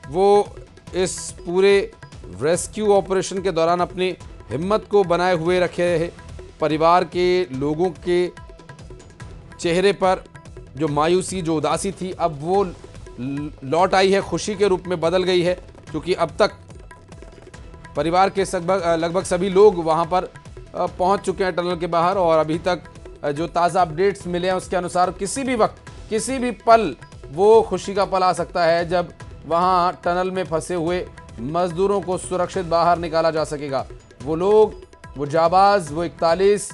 वो इस पूरे रेस्क्यू ऑपरेशन के दौरान अपनी हिम्मत को बनाए हुए रखे हैं। परिवार के लोगों के चेहरे पर जो मायूसी, जो उदासी थी, अब वो लौट आई है, खुशी के रूप में बदल गई है, क्योंकि अब तक परिवार के लगभग सभी लोग वहां पर पहुंच चुके हैं टनल के बाहर। और अभी तक जो ताज़ा अपडेट्स मिले हैं उसके अनुसार किसी भी वक्त, किसी भी पल वो खुशी का पल आ सकता है जब वहां टनल में फंसे हुए मजदूरों को सुरक्षित बाहर निकाला जा सकेगा। वो लोग, वो जाबाज, वो 41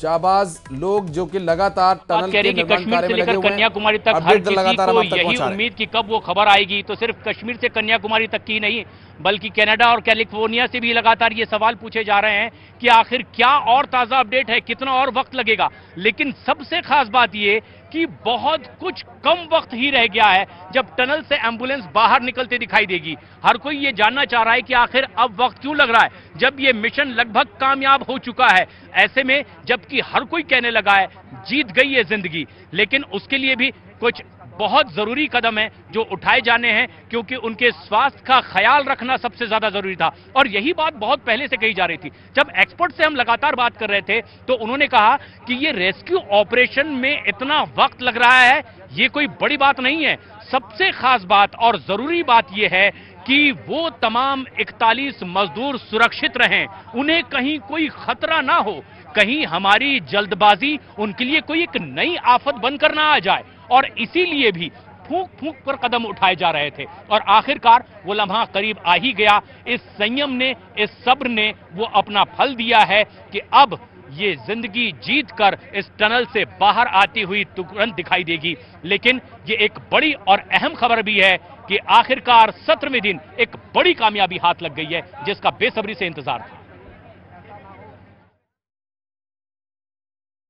जाबाज लोग जो कि लगातार टनल के निर्माण कार्य में लगे हुए हैं। कन्याकुमारी तक हर किसी को यही उम्मीद कि कब वो खबर आएगी। तो सिर्फ कश्मीर से कन्याकुमारी तक की नहीं, बल्कि कनाडा और कैलिफोर्निया से भी लगातार ये सवाल पूछे जा रहे हैं कि आखिर क्या और ताज़ा अपडेट है, कितना और वक्त लगेगा। लेकिन सबसे खास बात ये कि बहुत कुछ कम वक्त ही रह गया है जब टनल से एम्बुलेंस बाहर निकलते दिखाई देगी। हर कोई ये जानना चाह रहा है कि आखिर अब वक्त क्यों लग रहा है, जब ये मिशन लगभग कामयाब हो चुका है। ऐसे में जबकि हर कोई कहने लगा है जीत गई है जिंदगी, लेकिन उसके लिए भी कुछ बहुत जरूरी कदम है जो उठाए जाने हैं, क्योंकि उनके स्वास्थ्य का ख्याल रखना सबसे ज्यादा जरूरी था। और यही बात बहुत पहले से कही जा रही थी। जब एक्सपर्ट से हम लगातार बात कर रहे थे तो उन्होंने कहा कि ये रेस्क्यू ऑपरेशन में इतना वक्त लग रहा है, ये कोई बड़ी बात नहीं है। सबसे खास बात और जरूरी बात यह है कि वो तमाम 41 मजदूर सुरक्षित रहें, उन्हें कहीं कोई खतरा ना हो, कहीं हमारी जल्दबाजी उनके लिए कोई एक नई आफत बनकर ना आ जाए। और इसीलिए भी फूंक फूंक पर कदम उठाए जा रहे थे। और आखिरकार वो लम्हा करीब आ ही गया। इस संयम ने, इस सब्र ने वो अपना फल दिया है कि अब ये जिंदगी जीत कर इस टनल से बाहर आती हुई तुरंत दिखाई देगी। लेकिन ये एक बड़ी और अहम खबर भी है कि आखिरकार 17वें दिन एक बड़ी कामयाबी हाथ लग गई है, जिसका बेसब्री से इंतजार था।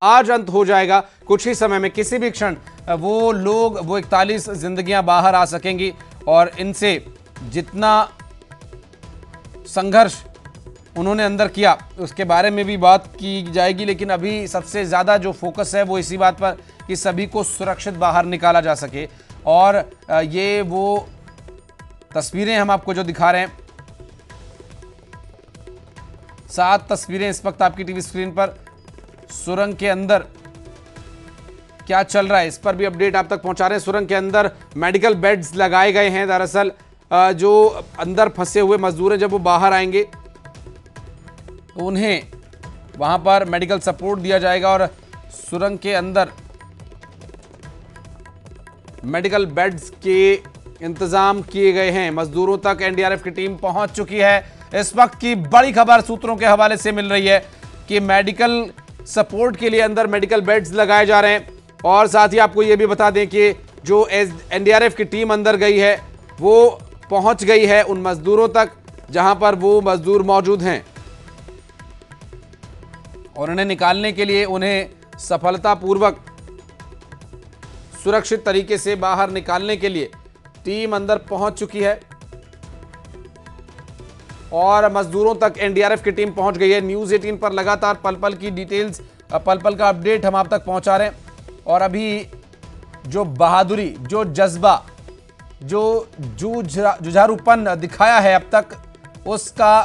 आज अंत हो जाएगा कुछ ही समय में, किसी भी क्षण वो लोग, वो 41 जिंदगियां बाहर आ सकेंगी। और इनसे जितना संघर्ष उन्होंने अंदर किया उसके बारे में भी बात की जाएगी। लेकिन अभी सबसे ज़्यादा जो फोकस है वो इसी बात पर कि सभी को सुरक्षित बाहर निकाला जा सके। और ये वो तस्वीरें हम आपको जो दिखा रहे हैं, 7 तस्वीरें इस वक्त आपकी टीवी स्क्रीन पर। सुरंग के अंदर क्या चल रहा है इस पर भी अपडेट आप तक पहुंचा रहे हैं। सुरंग के अंदर मेडिकल बेड्स लगाए गए हैं। दरअसल जो अंदर फंसे हुए मजदूर हैं, जब वो बाहर आएंगे तो उन्हें वहां पर मेडिकल सपोर्ट दिया जाएगा। और सुरंग के अंदर मेडिकल बेड्स के इंतजाम किए गए हैं। मजदूरों तक एनडीआरएफ की टीम पहुंच चुकी है। इस वक्त की बड़ी खबर सूत्रों के हवाले से मिल रही है कि मेडिकल सपोर्ट के लिए अंदर मेडिकल बेड्स लगाए जा रहे हैं। और साथ ही आपको यह भी बता दें कि जो एनडीआरएफ की टीम अंदर गई है वो पहुंच गई है उन मजदूरों तक जहां पर वो मजदूर मौजूद हैं, और उन्हें निकालने के लिए, उन्हें सफलतापूर्वक सुरक्षित तरीके से बाहर निकालने के लिए टीम अंदर पहुंच चुकी है। और मजदूरों तक एनडीआरएफ की टीम पहुंच गई है। न्यूज़ 18 पर लगातार पल पल की डिटेल्स, पल पल का अपडेट हम आप तक पहुंचा रहे हैं। और अभी जो बहादुरी, जो जज्बा, जो जुझारूपन दिखाया है अब तक, उसका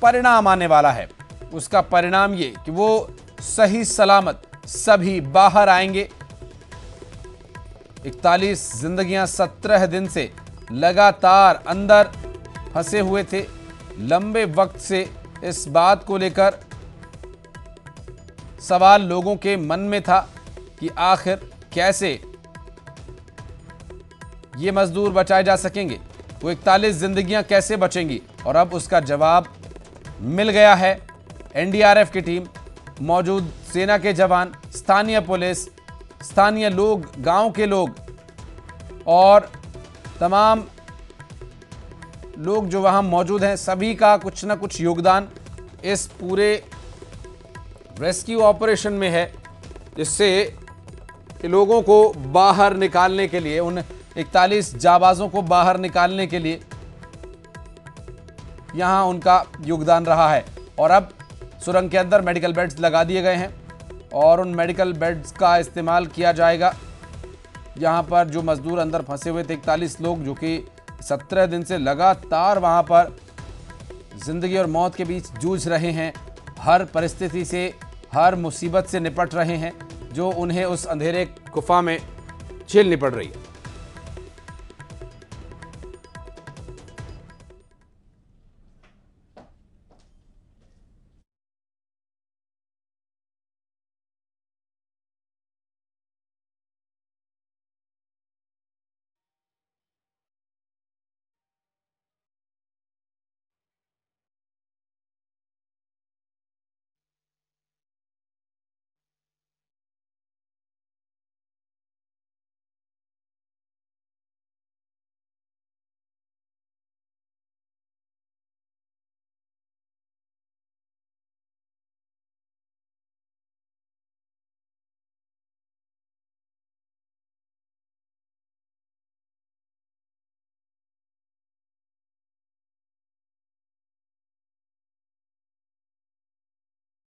परिणाम आने वाला है। उसका परिणाम ये कि वो सही सलामत सभी बाहर आएंगे। 41 जिंदगियां 17 दिन से लगातार अंदर फंसे हुए थे। लंबे वक्त से इस बात को लेकर सवाल लोगों के मन में था कि आखिर कैसे ये मजदूर बचाए जा सकेंगे, वो 41 जिंदगियां कैसे बचेंगी, और अब उसका जवाब मिल गया है। एनडीआरएफ की टीम, मौजूद सेना के जवान, स्थानीय पुलिस, स्थानीय लोग, गांव के लोग और तमाम लोग जो वहां मौजूद हैं, सभी का कुछ ना कुछ योगदान इस पूरे रेस्क्यू ऑपरेशन में है, जिससे लोगों को बाहर निकालने के लिए, उन 41 जाबाजों को बाहर निकालने के लिए यहां उनका योगदान रहा है। और अब सुरंग के अंदर मेडिकल बेड्स लगा दिए गए हैं और उन मेडिकल बेड्स का इस्तेमाल किया जाएगा। यहां पर जो मजदूर अंदर फंसे हुए थे 41 लोग, जो कि 17 दिन से लगातार वहां पर जिंदगी और मौत के बीच जूझ रहे हैं, हर परिस्थिति से, हर मुसीबत से निपट रहे हैं जो उन्हें उस अंधेरे गुफा में झेलनी पड़ रही है।